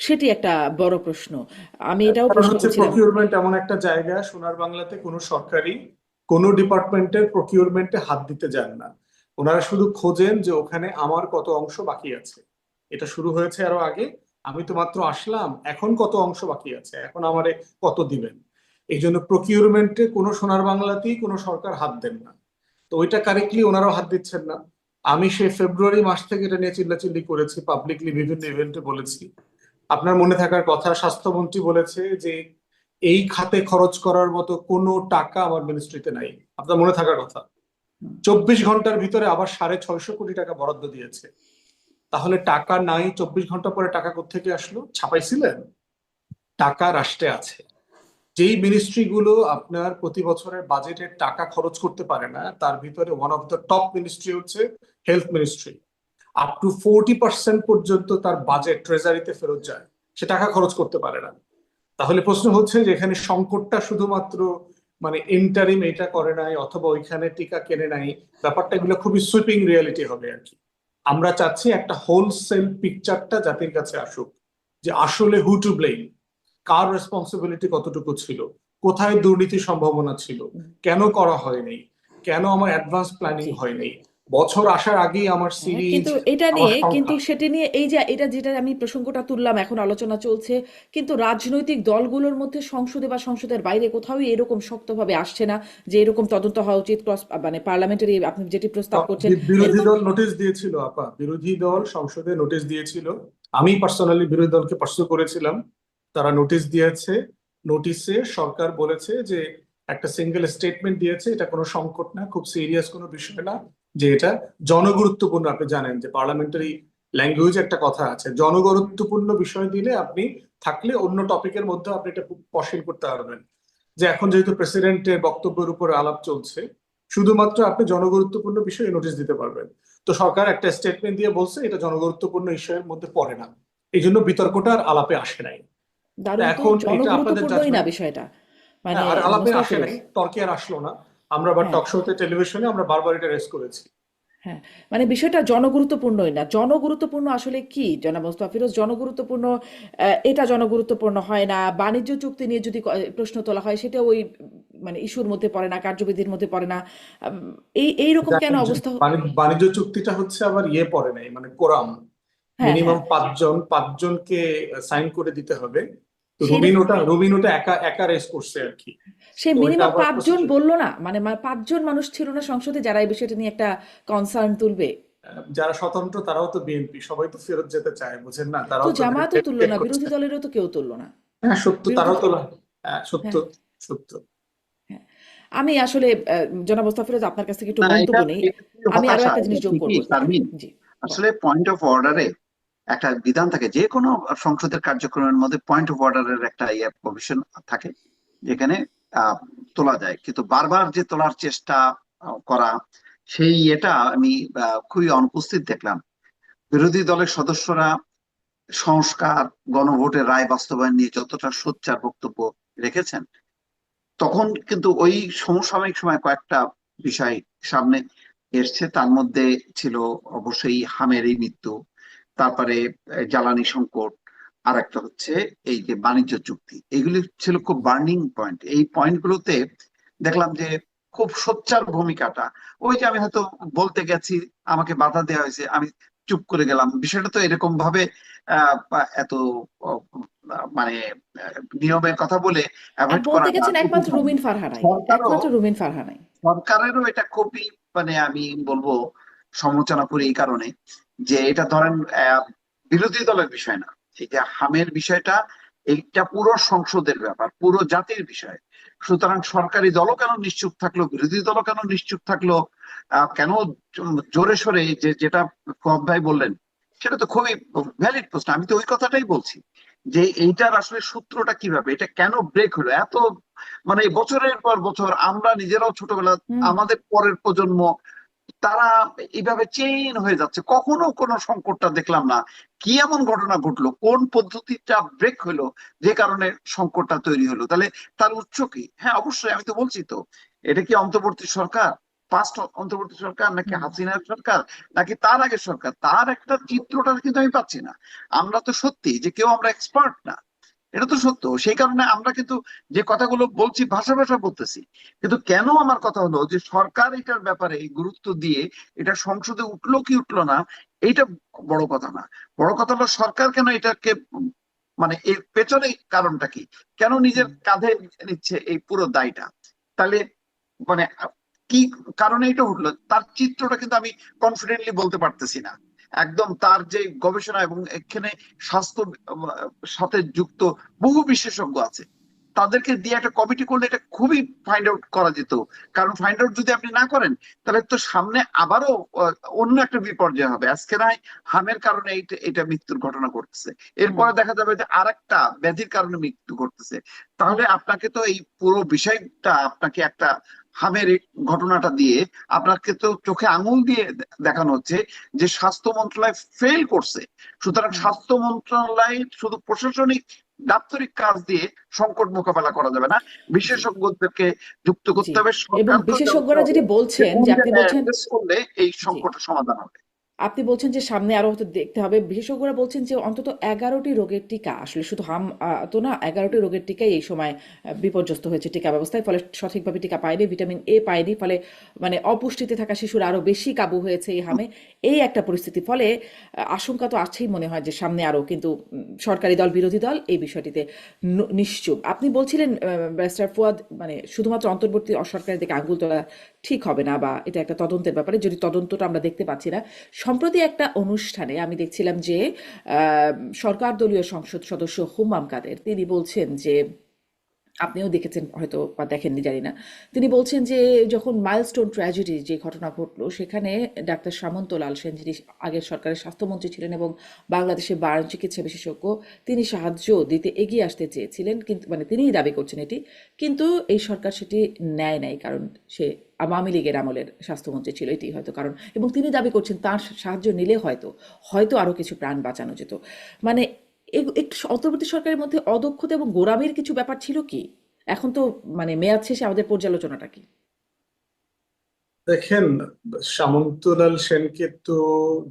সেটি একটা বড় প্রশ্ন। আমি এটাও কারণ প্রশ্ন হচ্ছে করছিলাম। প্রকিউরমেন্ট এমন একটা জায়গা, সোনার বাংলাতে কোনো সরকারি কোনো ডিপার্টমেন্টের প্রকিউরমেন্টে হাত দিতে যান না। ওনারা শুধু খোঁজেন যে ওখানে আমার কত অংশ বাকি আছে। এটা শুরু হয়েছে আরো আগে, আমি তো মাত্র আসলাম, এখন কত অংশ বাকি আছে, এখন আমারে কত দিবেন। এই জন্য প্রকিউরমেন্টে কোনো সোনার বাংলাতেই কোনো সরকার হাত দেন না। তো ওইটা কারেক্টলি ওনারাও হাত দিচ্ছেন না। আমি সে ফেব্রুয়ারি মাস থেকে এটা নিয়ে চিল্লাচিল্লি করেছি, পাবলিকলি বিভিন্ন ইভেন্টে বলেছি। আপনার মনে থাকার কথা, স্বাস্থ্যমন্ত্রী বলেছে যে এই খাতে খরচ করার মতো কোনো টাকা আমার মিনিস্ট্রিতে নাই, আপনার মনে থাকার কথা। 24 ঘন্টার ভিতরে আবার 650 কোটি টাকা বরাদ্দ দিয়েছে। তাহলে টাকা নাই, 24 ঘন্টা পরে টাকা কোত্থেকে আসলো? ছাপাইছিলেন? টাকা রাষ্ট্রে আছে। যেই মিনিস্ট্রি গুলো আপনার প্রতি বছরের বাজেটের টাকা খরচ করতে পারে না, তার ভিতরে one of the top ministry হচ্ছে হেলথ মিনিস্ট্রি। আপ টু 40% পর্যন্ত তার বাজেট ট্রেজারিতে ফেরত যায়, সে টাকা খরচ করতে পারে না। তাহলে প্রশ্ন হচ্ছে যে এখানে সংকটটা শুধুমাত্র মানে ইন্টারিম এটা করে নাই অথবা ওইখানে টিকা কেনে নাই, ব্যাপারটা এগুলো খুবই সুইপিং রিয়ালিটি হবে আর কি। আমরা চাচ্ছি একটা হোলসেল পিকচারটা জাতির কাছে আসুক, যে আসলে হু টু ব্লেম, কার রেসপন্সিবিলিটি কতটুকু ছিল, কোথায় দুর্নীতির সম্ভাবনা ছিল, কেন করা হয়নি, কেন আমার অ্যাডভান্স প্ল্যানিং জি। হয়নি, বছর আসার আগেই আমার হ্যাঁ, সিরিজ, কিন্তু এটা আমার নিয়ে, সংখ্যা। কিন্তু সেটি নিয়ে এই যে এটা যেটা আমি প্রসঙ্গটা তুললাম, এখন আলোচনা চলছে, কিন্তু রাজনৈতিক দলগুলোর মধ্যে সংসদে বা সংসদের বাইরে কোথাও এরকম শক্তভাবে আসছে না যে এরকম তদন্ত হওয়া উচিত, মানে পার্লামেন্টারি আপনি যেটি প্রস্তাব করছেন বিরোধী এরকম। দল নোটিশ দিয়েছিল আপা, বিরোধী দল সংসদে নোটিশ দিয়েছিল। আমি পার্সোনালি বিরোধী দলকে পার্সু করেছিলাম, তারা নোটিশ দিয়েছে। নোটিশে সরকার বলেছে যে একটা সিঙ্গেল স্টেটমেন্ট দিয়েছে, এটা কোনো সংকট না, খুব সিরিয়াস কোনো বিষয় না, যে এটা জনগুরুত্বপূর্ণ। আপনি জানেন যে পার্লামেন্টারি ল্যাঙ্গুয়েজ একটা কথা আছে, জনগুরুত্বপূর্ণ বিষয় দিলে আপনি থাকলে অন্য টপিকের মধ্যে আপনি এটা পশিল করতে পারবেন। যে এখন যেহেতু প্রেসিডেন্টের বক্তব্যের উপরে আলাপ চলছে, শুধুমাত্র আপনি জনগুরুত্বপূর্ণ বিষয়ে নোটিশ দিতে পারবেন। তো সরকার একটা স্টেটমেন্ট দিয়ে বলছে এটা জনগুরুত্বপূর্ণ ইস্যুর মধ্যে পড়ে না, এই জন্য বিতর্কটা আর আলাপে আসে নাই। দারুণ, তো এখন এটা আপনাদের জনগুরুত্বপূর্ণই না জাজমেন্ট। বিষয়টা, মানে আর আলাপে আসে মোস্তাফিজ। নাই, তর্কে আর আসলো না। আমরা আবার হ্যাঁ, টক শোতে, টেলিভিশনে আমরা বারবার এটা রেস করেছি। হ্যাঁ, মানে বিষয়টা জনগুরুত্বপূর্ণই না। জনগুরুত্বপূর্ণ আসলে কি জনাব মোস্তাফিরোজ? জনগুরুত্বপূর্ণ এটা জনগুরুত্বপূর্ণ হয় না। বাণিজ্য চুক্তি নিয়ে যদি প্রশ্ন তোলা হয় সেটা ওই মানে ইস্যুর মধ্যে পড়ে না, কার্যবিধির মধ্যে পড়ে না। এইরকম কেন জানেন যে অবস্থা? বাণিজ্য চুক্তিটা হচ্ছে আবার ইয়ে পড়ে নাই, মানে কোরাম হ্যাঁ, মিনিমাম হ্যাঁ, পাঁচজনকে সাইন করে দিতে হবে। তো সেই রুবিন ওটা একা একা রেস করছে আর কি। সে তো এটা মিনিমাম আবার 5 জন বললো না, মানে 5 জন মানুষ ছিল না সংসদে যারা এই বিষয়টা নিয়ে একটা কনসার্ন তুলবে? যারা স্বতন্ত্র তারাও তো বিএনপি, সবাই তো ফেরত যেতে চায়, বুঝেন না, তো তারাও তো জামায়াতও তুললো hesitate না, করছে। বিরোধী দলেরও তো কেউ তুললো না। হ্যাঁ সত্য, বিরোধী তারাও তো, হ্যাঁ সত্য, হ্যাঁ, সত্য। হ্যাঁ। আমি আসলে জনাব মোস্তাফিরোজ আপনার কাছ থেকে একটু না, মন্তব্য এটা নেই। এটা একটু আমি আরো হতাশা, একটা এটা জিনিস যোগ ঠিকই করবো। শারমিন। জি, আসলে পয়েন্ট অফ অর্ডারে একটা বিধান থাকে, যে কোনো সংসদের কার্যক্রমের মধ্যে পয়েন্ট অফ অর্ডারের একটা প্রভিশন থাকে, যেখানে আহ, তোলা যায়, কিন্তু বারবার যে তোলার চেষ্টা করা, সেই এটা আমি খুবই অনুপস্থিত দেখলাম। বিরোধী দলের সদস্যরা সংস্কার, গণভোটের রায় বাস্তবায়ন নিয়ে যতটা সোচ্চার বক্তব্য রেখেছেন, তখন কিন্তু ওই সমসাময়িক সময় কয়েকটা বিষয় সামনে এসছে, তার মধ্যে ছিল অবশ্যই হামের এই মৃত্যু, তারপরে জ্বালানি সংকট, আর একটা হচ্ছে এই যে বাণিজ্য চুক্তি। এগুলি ছিল খুব বার্নিং পয়েন্ট। এই পয়েন্ট গুলোতে দেখলাম যে খুব সোচ্চার ভূমিকাটা, ওই যে আমি হয়তো বলতে গেছি, আমাকে বাধা দেওয়া হয়েছে, আমি চুপ করে গেলাম, বিষয়টা তো এরকম ভাবে এত আহ, মানে নিয়মের কথা বলে আর অ্যাভয়েড বলতে করাটা গেছেন উচিত একমাত্র হয়নি। রুমিন ফারহানাই, সরকারও একমাত্র রুমিন ফারহানাই। সরকারেরও এটা খুবই আমি বলবো সমালোচনা করি এই কারণে যে এটা ধরেন বিরোধী দলের বিষয় না, এই যে হামের বিষয়টা, এইটা পুরো সংসদের ব্যাপার, পুরো জাতির বিষয়। সুতরাং সরকারি দলও কেন নিশ্চুপ থাকলো, বিরোধী দলও কেন নিশ্চুপ থাকলো, কেন জোরে সোরে যেটা ফুয়াদ ভাই বললেন, সেটা তো খুবই ভ্যালিড প্রশ্ন। আমি তো ওই কথাটাই বলছি যে এইটার আসলে সূত্রটা কিভাবে, এটা কেন ব্রেক হলো এত, বছরের পর বছর আমরা নিজেরাও ছোটবেলা, হুম। আমাদের পরের প্রজন্ম, তারা এইভাবে চেইন হয়ে যাচ্ছে, কখনো কোনো সংকটটা দেখলাম না। কি এমন ঘটনা ঘটলো, কোন পদ্ধতিটা ব্রেক হলো যে কারণে সংকটটা তৈরি হলো? তাহলে তার উৎস কি? হ্যাঁ, অবশ্যই আমি তো বলছি তো, এটা কি অন্তর্বর্তী সরকার, পাস্ট অন্তর্বর্তী সরকার, নাকি হুম। হাসিনার সরকার, নাকি তার আগের সরকার? তার একটা চিত্রটা কিন্তু আমি পাচ্ছি না। আমরা তো সত্যি যে কেউ আমরা এক্সপার্ট না, এটা তো সত্য। সেই কারণে আমরা কিন্তু যে কথাগুলো বলছি ভাষা ভাষা বলতেছি, কিন্তু কেন আমার কথা হলো যে সরকার এটার ব্যাপারে গুরুত্ব দিয়ে এটা সংসদে উঠলো কি উঠলো না, এইটা বড় কথা না। বড় কথা হলো সরকার কেন এটাকে এর পেছনে কারণটা কি, কেন নিজের কাঁধে নিচ্ছে এই পুরো দায়টা? তাহলে মানে কি কারণে এটা উঠলো, তার চিত্রটা কিন্তু আমি কনফিডেন্টলি বলতে পারতেছি না। একদম তার যে গবেষণা, এবং এখানে স্বাস্থ্য সাথে যুক্ত বহু বিশেষজ্ঞ আছে, তাদেরকে দিয়ে একটা কমিটি করলে এটা খুবই ফাইন্ড আউট করা যেত। কারণ ফাইন্ড আউট যদি আপনি না করেন, তাহলে তো সামনে আবারও অন্য একটা বিপর্যয় হবে। আজকে নয় হামের কারণে এটা মৃত্যুর ঘটনা ঘটছে, হুম। এরপরে দেখা যাবে যে আরেকটা ব্যাধির কারণে মৃত্যু ঘটতেছে। তাহলে আপনাকে তো এই পুরো বিষয়টা, আপনাকে একটা হামের এই ঘটনাটা দিয়ে আপনাকে তো চোখে আঙুল দিয়ে দেখানো হচ্ছে যে স্বাস্থ্য মন্ত্রণালয় ফেল করছে। সুতরাং হুম। স্বাস্থ্য মন্ত্রণালয় শুধু প্রশাসনিক দাপ্তরিক কাজ দিয়ে সংকট মোকাবেলা করা যাবে না, জি। বিশেষজ্ঞদেরকে যুক্ত জি। করতে হবে, এবং সরকারকেও জানতে বিশেষজ্ঞরা হবে যেটি যে বলছেন কোন যে আপনি জায়গায় বলছেন, অ্যাড্রেস করলে এই জি, সংকটের সমাধান হবে। আপনি বলছেন যে সামনে আরো হয়তো দেখতে হবে। বিশেষজ্ঞরা বলছেন যে অন্তত 11টি রোগের টিকা, আসলে শুধু হাম তো না, 11টি রোগের টিকাই এই সময় বিপর্যস্ত হয়েছে টিকা ব্যবস্থায়, ফলে সঠিকভাবে টিকা পায়নি, ভিটামিন এ পায়নি, ফলে অপুষ্টিতে থাকা শিশুরা আরো বেশি কাবু হয়েছে এই হামে। এই একটা পরিস্থিতি, ফলে আশঙ্কা তো আছেই মনে হয় যে সামনে আরো, কিন্তু সরকারি দল বিরোধী দল এই বিষয়টিতে নিশ্চুপ। আপনি বলছিলেন ব্যারিস্টার ফুয়াদ, শুধুমাত্র অন্তর্বর্তী সরকারের দিকে আঙ্গুল তোলা ঠিক হবে না, বা এটা একটা তদন্তের ব্যাপারে, যদি তদন্তটা আমরা দেখতে পাচ্ছি না। সম্প্রতি একটা অনুষ্ঠানে আমি দেখছিলাম যে সরকার দলীয় সংসদ সদস্য হুমাম কাদের তিনি বলছেন যে, আপনিও দেখেছেন হয়তো বা দেখেননি জানি না, তিনি বলছেন যে যখন মাইলস্টোন ট্র্যাজেডি যে ঘটনা ঘটলো, সেখানে ডাক্তার সামন্তলাল সেন, যিনি আগের সরকারের স্বাস্থ্যমন্ত্রী ছিলেন এবং বাংলাদেশের বার্ন চিকিৎসা বিশেষজ্ঞ, তিনি সাহায্য দিতে এগিয়ে আসতে চেয়েছিলেন, কিন্তু তিনিই দাবি করছেন এটি, কিন্তু এই সরকার সেটি নেয় নাই, কারণ সে আওয়ামী লীগের আমলের স্বাস্থ্যমন্ত্রী ছিল, এটি হয়তো কারণ। এবং তিনি দাবি করছেন তার সাহায্য নিলে হয়তো হয়তো আরো কিছু প্রাণ বাঁচানো যেত। মানে একটু অন্তর্বর্তী সরকারের মধ্যে অদক্ষতা এবং গোঁড়ামির কিছু ব্যাপার ছিল কি? এখন তো মেয়াদ শেষে আমাদের পর্যালোচনাটা কি? দেখেন, সামন্তলাল সেনকে তো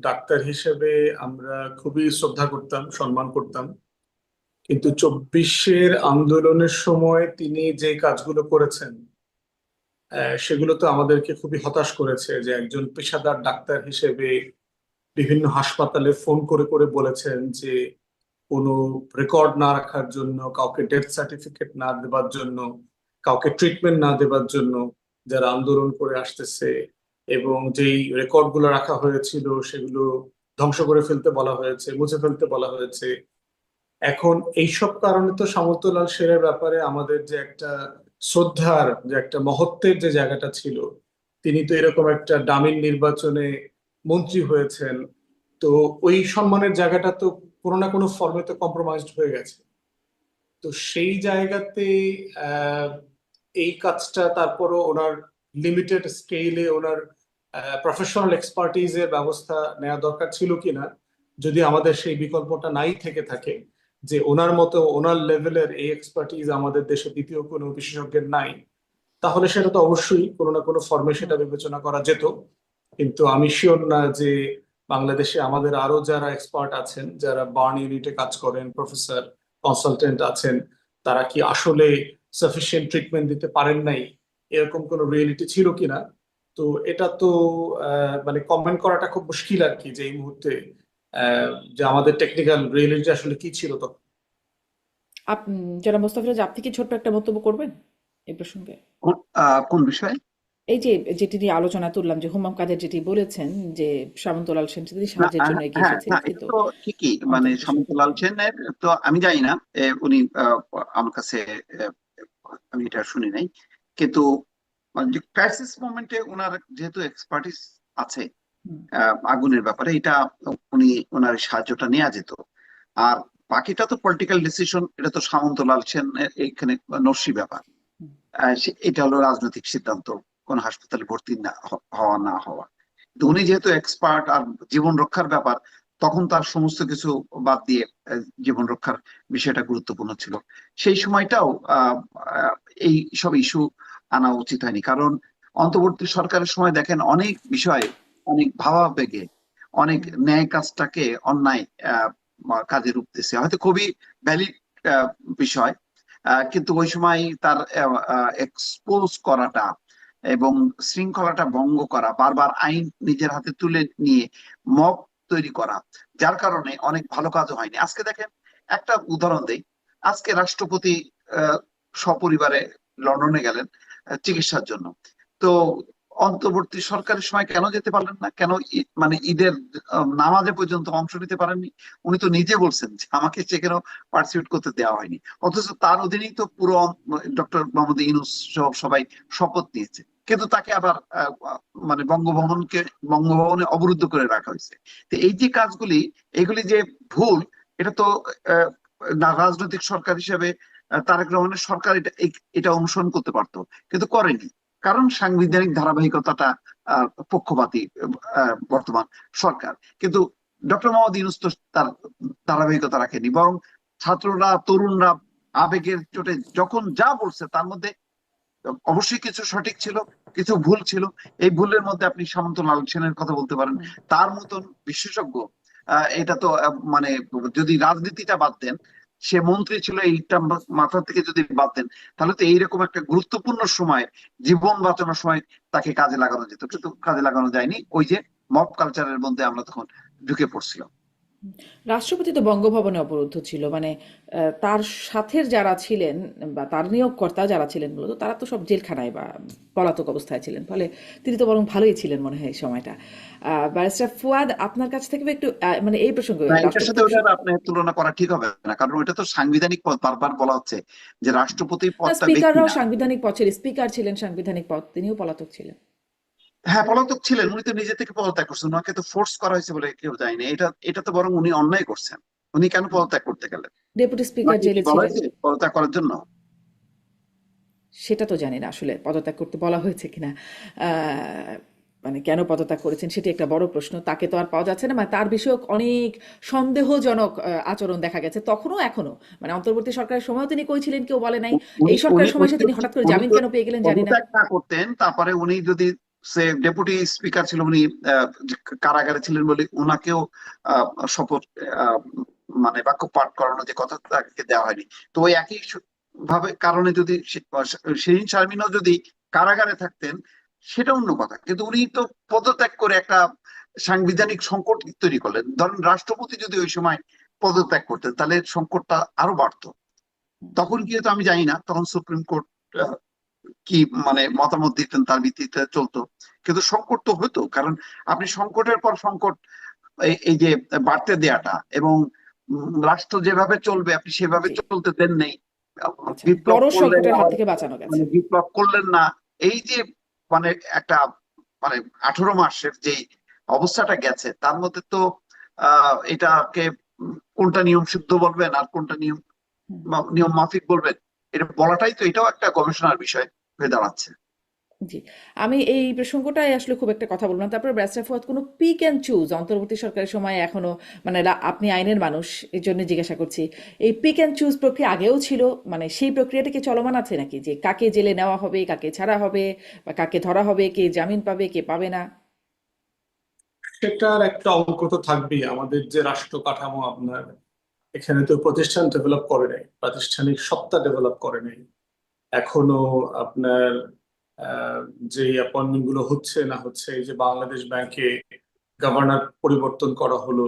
ডাক্তার হিসেবে আমরা খুবই শ্রদ্ধা করতাম, সম্মান করতাম। কিন্তু 24-এর আন্দোলনের সময় তিনি যে কাজগুলো করেছেন, সেগুলো তো আমাদেরকে খুবই হতাশ করেছে। যে একজন পেশাদার ডাক্তার হিসেবে বিভিন্ন হাসপাতালে ফোন করে করে বলেছেন যে কোনো রেকর্ড না রাখার জন্য, কাউকে ডেথ সার্টিফিকেট না দেবার জন্য, কাউকে ট্রিটমেন্ট না দেবার জন্য যারা আন্দোলন করে আসতেছে, এবং যেই রেকর্ড গুলো রাখা হয়েছিল সেগুলো ধ্বংস করে ফেলতে বলা হয়েছে, মুছে ফেলতে বলা হয়েছে। এখন এইসব কারণে তো সামন্তলাল সেনের ব্যাপারে আমাদের যে একটা শ্রদ্ধার, যে একটা মহত্বের যে জায়গাটা ছিল, তিনি তো এরকম একটা ডামির নির্বাচনে মন্ত্রী হয়েছেন, তো ওই সম্মানের জায়গাটা তো কোনো না কোনো ফর্মে তো কম্প্রোমাইজড হয়ে গেছে। তো সেই জায়গাতে আহ, এই কাজটা তারপরও ওনার লিমিটেড স্কেলে ওনার প্রফেশনাল এক্সপার্টিজের ব্যবস্থা নেওয়া দরকার ছিল কিনা, যদি আমাদের সেই বিকল্পটা নাই থেকে থাকে, যে ওনার মতো ওনার লেভেলের এই এক্সপার্টিজ আমাদের দেশে দ্বিতীয় কোনো বিশেষজ্ঞের নাই, তাহলে সেটা তো অবশ্যই কোনো না কোনো ফর্মে সেটা বিবেচনা করা যেত। কিন্তু আমি শিওর না যে বাংলাদেশে আমাদের আরো যারা এক্সপার্ট আছেন, যারা বার্ন ইউনিটে কাজ করেন, প্রফেসর, কনসালটেন্ট আছেন, তারা কি আসলে সাফিসিয়েন্ট ট্রিটমেন্ট দিতে পারেন নাই, এরকম কোনো রিয়েলিটি ছিল কিনা। তো এটা তো মানে কমেন্ট করাটা খুব মুশকিল আর কি, যে এই মুহূর্তে যে আমাদের টেকনিক্যাল রিয়েলিটি আসলে কি ছিল তখন। জনাব মোস্তাফিজ, আপনি কি ছোট্ট একটা মন্তব্য করবেন এই প্রসঙ্গে? কোন বিষয়ে? এই যে যেটি নিয়ে আলোচনা তুললাম, যে হুমাম কাদের যেটি বলেছেন যে সামন্তলাল সেন তিনি না, সাহায্যের জন্য এগিয়ে হ্যাঁ এসেছেন, হ্যাঁ, এটা কিন্তু তো ঠিকই। মানে অন্তর্বর্তী সামন্তলাল সরকার। সেনের তো আমি জানি না, উনি আমার কাছে আহ, আমি এটা শুনি নাই। কিন্তু ক্রাইসিস মোমেন্টে ওনার যেহেতু এক্সপার্টিস আছে হুম, আগুনের ব্যাপারে, এটা উনি ওনার এই সাহায্যটা নেওয়া যেত। আর বাকিটা তো পলিটিক্যাল ডিসিশন, এটা তো সামন্তলাল সেন এইখানে নস্যি ব্যাপার। হুম, এটা হলো রাজনৈতিক সিদ্ধান্ত, কোন হাসপাতালে ভর্তি না হওয়া না হওয়া। কিন্তু উনি যেহেতু এক্সপার্ট আর জীবন রক্ষার ব্যাপার, তখন তার সমস্ত কিছু বাদ দিয়ে জীবন রক্ষার বিষয়টা গুরুত্বপূর্ণ ছিল। সেই সময়টাও আহ, এই সব ইস্যু আনা উচিত হয়নি, কারণ অন্তর্বর্তী সরকারের সময় দেখেন অনেক বিষয় অনেক ভাবাবেগে অনেক হুম, ন্যায় কাজটাকে অন্যায় কাজে রূপ দিচ্ছে, হয়তো খুবই ভ্যালিড বিষয়। কিন্তু ওই সময় তার এক্সপোজ করাটা এবং শৃঙ্খলাটা ভঙ্গ করা, বারবার আইন নিজের হাতে তুলে নিয়ে মব তৈরি করা, যার কারণে অনেক ভালো কাজও হয়নি। আজকে দেখেন, একটা উদাহরণ দেই। আজকে রাষ্ট্রপতি আহ, সপরিবারে লন্ডনে গেলেন চিকিৎসার জন্য। তো অন্তর্বর্তী সরকারের সময় কেন যেতে পারলেন না? কেন মানে ঈদের নামাজে পর্যন্ত অংশ নিতে পারেননি? উনি তো নিজে বলছেন যে আমাকে সেখানেও পার্টিসিপেট করতে দেওয়া হয়নি। অথচ তার অধীনেই তো পুরো ডক্টর মোহাম্মদ ইউনূস সহ সবাই শপথ নিয়েছে, কিন্তু তাকে আবার মানে বঙ্গভবনে অবরুদ্ধ করে রাখা হয়েছে। তো এই যে কাজগুলি, এগুলি যে ভুল, এটা তো আহ, রাজনৈতিক সরকার হিসেবে তারেক রহমানের সরকার এটা অনুসরণ করতে পারতো, কিন্তু করেনি। কারণ সাংবিধানিক ধারাবাহিকতাটা পক্ষপাতী বর্তমান সরকার। কিন্তু ডক্টর মোহাম্মদ ইউনূস তো তার ধারাবাহিকতা রাখেনি, বরং ছাত্ররা, তরুণরা আবেগের চোটে যখন যা বলছে, তার মধ্যে অবশ্যই কিছু সঠিক ছিল, কিছু ভুল ছিল। এই ভুলের মধ্যে আপনি সামন্তলাল সেনের কথা বলতে পারেন, হুম। তার মতন বিশেষজ্ঞ। এটা তো মানে যদি রাজনীতিটা বাদ দেন, সে মন্ত্রী ছিল, এইটা মাথা থেকে যদি বাদ দেন, তাহলে তো এইরকম একটা গুরুত্বপূর্ণ সময়, জীবন বাঁচানোর সময় তাকে কাজে লাগানো যেত, কিন্তু কাজে লাগানো যায়নি। ওই যে মব কালচারের মধ্যে আমরা তখন ঢুকে পড়ছিলাম। রাষ্ট্রপতি তো বঙ্গভবনে অবরুদ্ধ ছিল, মানে তার সাথের যারা ছিলেন বা তার নিয়োগকর্তা যারা ছিলেন মূলত, তারা তো সব জেলখানায় বা পলাতক অবস্থায় ছিলেন। ফলে তিনি তো বরং ভালোই ছিলেন মনে হয় এই সময়টা। ব্যারিস্টার ফুয়াদ, আপনার কাছ থেকে একটু মানে এই প্রসঙ্গে না, এটার রাষ্ট্রপতি সাথে ওটার আপনি তুলনা করা ঠিক হবে না, কারণ ওইটা তো সাংবিধানিক পদ। বারবার বলা হচ্ছে যে রাষ্ট্রপতি না, পদটা ব্যক্তি স্পিকাররাও না। সাংবিধানিক পদ ছিলেন, স্পিকার ছিলেন সাংবিধানিক পদ, তিনিও পলাতক ছিলেন। হ্যাঁ, পলাতক ছিলেন, উনি তো নিজে থেকে পদত্যাগ করছেন, ওনাকে তো ফোর্স করা হয়েছে বলে কেউ যায়নি। এটা এটা তো বরং উনি অন্যায় করছেন। উনি কেন পদত্যাগ করতে গেলেন? ডেপুটি স্পিকার ওনাকে কি জেলে বলা ছিলেন। হয়েছে পদত্যাগ করার জন্য? সেটা তো জানি না আসলে পদত্যাগ করতে বলা হয়েছে কিনা। আহ, মানে কেন পদত্যাগ করেছেন সেটি একটা বড় প্রশ্ন। তাকে তো আর পাওয়া যাচ্ছে না, মানে তার বিষয়ক অনেক সন্দেহজনক আচরণ দেখা গেছে তখনও এখনো। মানে অন্তর্বর্তী সরকারের সময়ও তিনি কই ছিলেন কেউ বলে নাই, উনি এই উনি সরকারের সময় উনি এসে তিনি যদি হঠাৎ করে উনি জামিন যদি কেন পেয়ে গেলেন জানি না। পদত্যাগ না করতেন, তারপরে উনি যদি সে ডেপুটি স্পিকার ছিল, উনি যে কারাগারে ছিলেন বলে ওনাকেও শপথ আহ, মানে বাক্য পাঠ করানো যে কথা, তাকে দেওয়া হয়নি। তো ওই একই ভাবে কারণে যদি শিরীন শারমিনও যদি কারাগারে থাকতেন, সেটা অন্য কথা। কিন্তু উনি তো পদত্যাগ করে একটা সাংবিধানিক সংকট তৈরি করলেন। ধরেন রাষ্ট্রপতি যদি ওই সময় পদত্যাগ করতেন, তাহলে সংকটটা আরো বাড়তো। তখন কি হতো আমি জানি না, তখন সুপ্রিম কোর্ট কি মানে মতামত দিতেন তার ভিত্তিতে চলতো। কিন্তু সংকট তো হতো, কারণ আপনি সংকটের পর সংকট এই যে বাড়তে দেয়াটা এবং রাষ্ট্র যেভাবে চলবে আপনি সেভাবে জি, চলতে দেন নেই। আচ্ছা, বিপ্লব বড় করলেন সংকটের হাত আবার থেকে বাঁচানো গেছে। মানে বিপ্লব করলেন না। এই যে মানে একটা মানে 18 মাসের যে অবস্থাটা গেছে, তার মধ্যে তো এটাকে কোনটা নিয়ম সিদ্ধ বলবেন আর কোনটা নিয়ম হুম, নিয়ম মাফিক বলবেন, এটা বলাটাই তো, এটাও একটা গবেষণার বিষয় হয়ে দাঁড়াচ্ছে। জি। আমি এই প্রসঙ্গটাই আসলে খুব একটা কথা বলবো না। তারপরে ব্যারিস্টার ফুয়াদ, কোনো পিক অ্যান্ড চুজ অন্তর্বর্তী সরকারের সময় এখনো, মানে আপনি আইনের মানুষ, এই জন্য জিজ্ঞাসা করছি, এই পিক অ্যান্ড চুজ প্রক্রিয়া আগেও ছিল, মানে সেই প্রক্রিয়াটা কি চলমান আছে নাকি, যে কাকে জেলে নেওয়া হবে, কাকে ছাড়া হবে, বা কাকে ধরা হবে, কে জামিন পাবে, কে পাবে না? সেটার একটা অঙ্ক তো থাকবেই। আমাদের যে রাষ্ট্র কাঠামো, আপনার এখানে তো প্রতিষ্ঠান ডেভেলপ করে নাই, প্রাতিষ্ঠানিক সত্তা ডেভেলপ করে নাই এখনো। আপনার আহ, যে অ্যাপয়েন্টমেন্ট গুলো হচ্ছে না হচ্ছে, এই যে বাংলাদেশ ব্যাংকে গভর্নর পরিবর্তন করা হলো,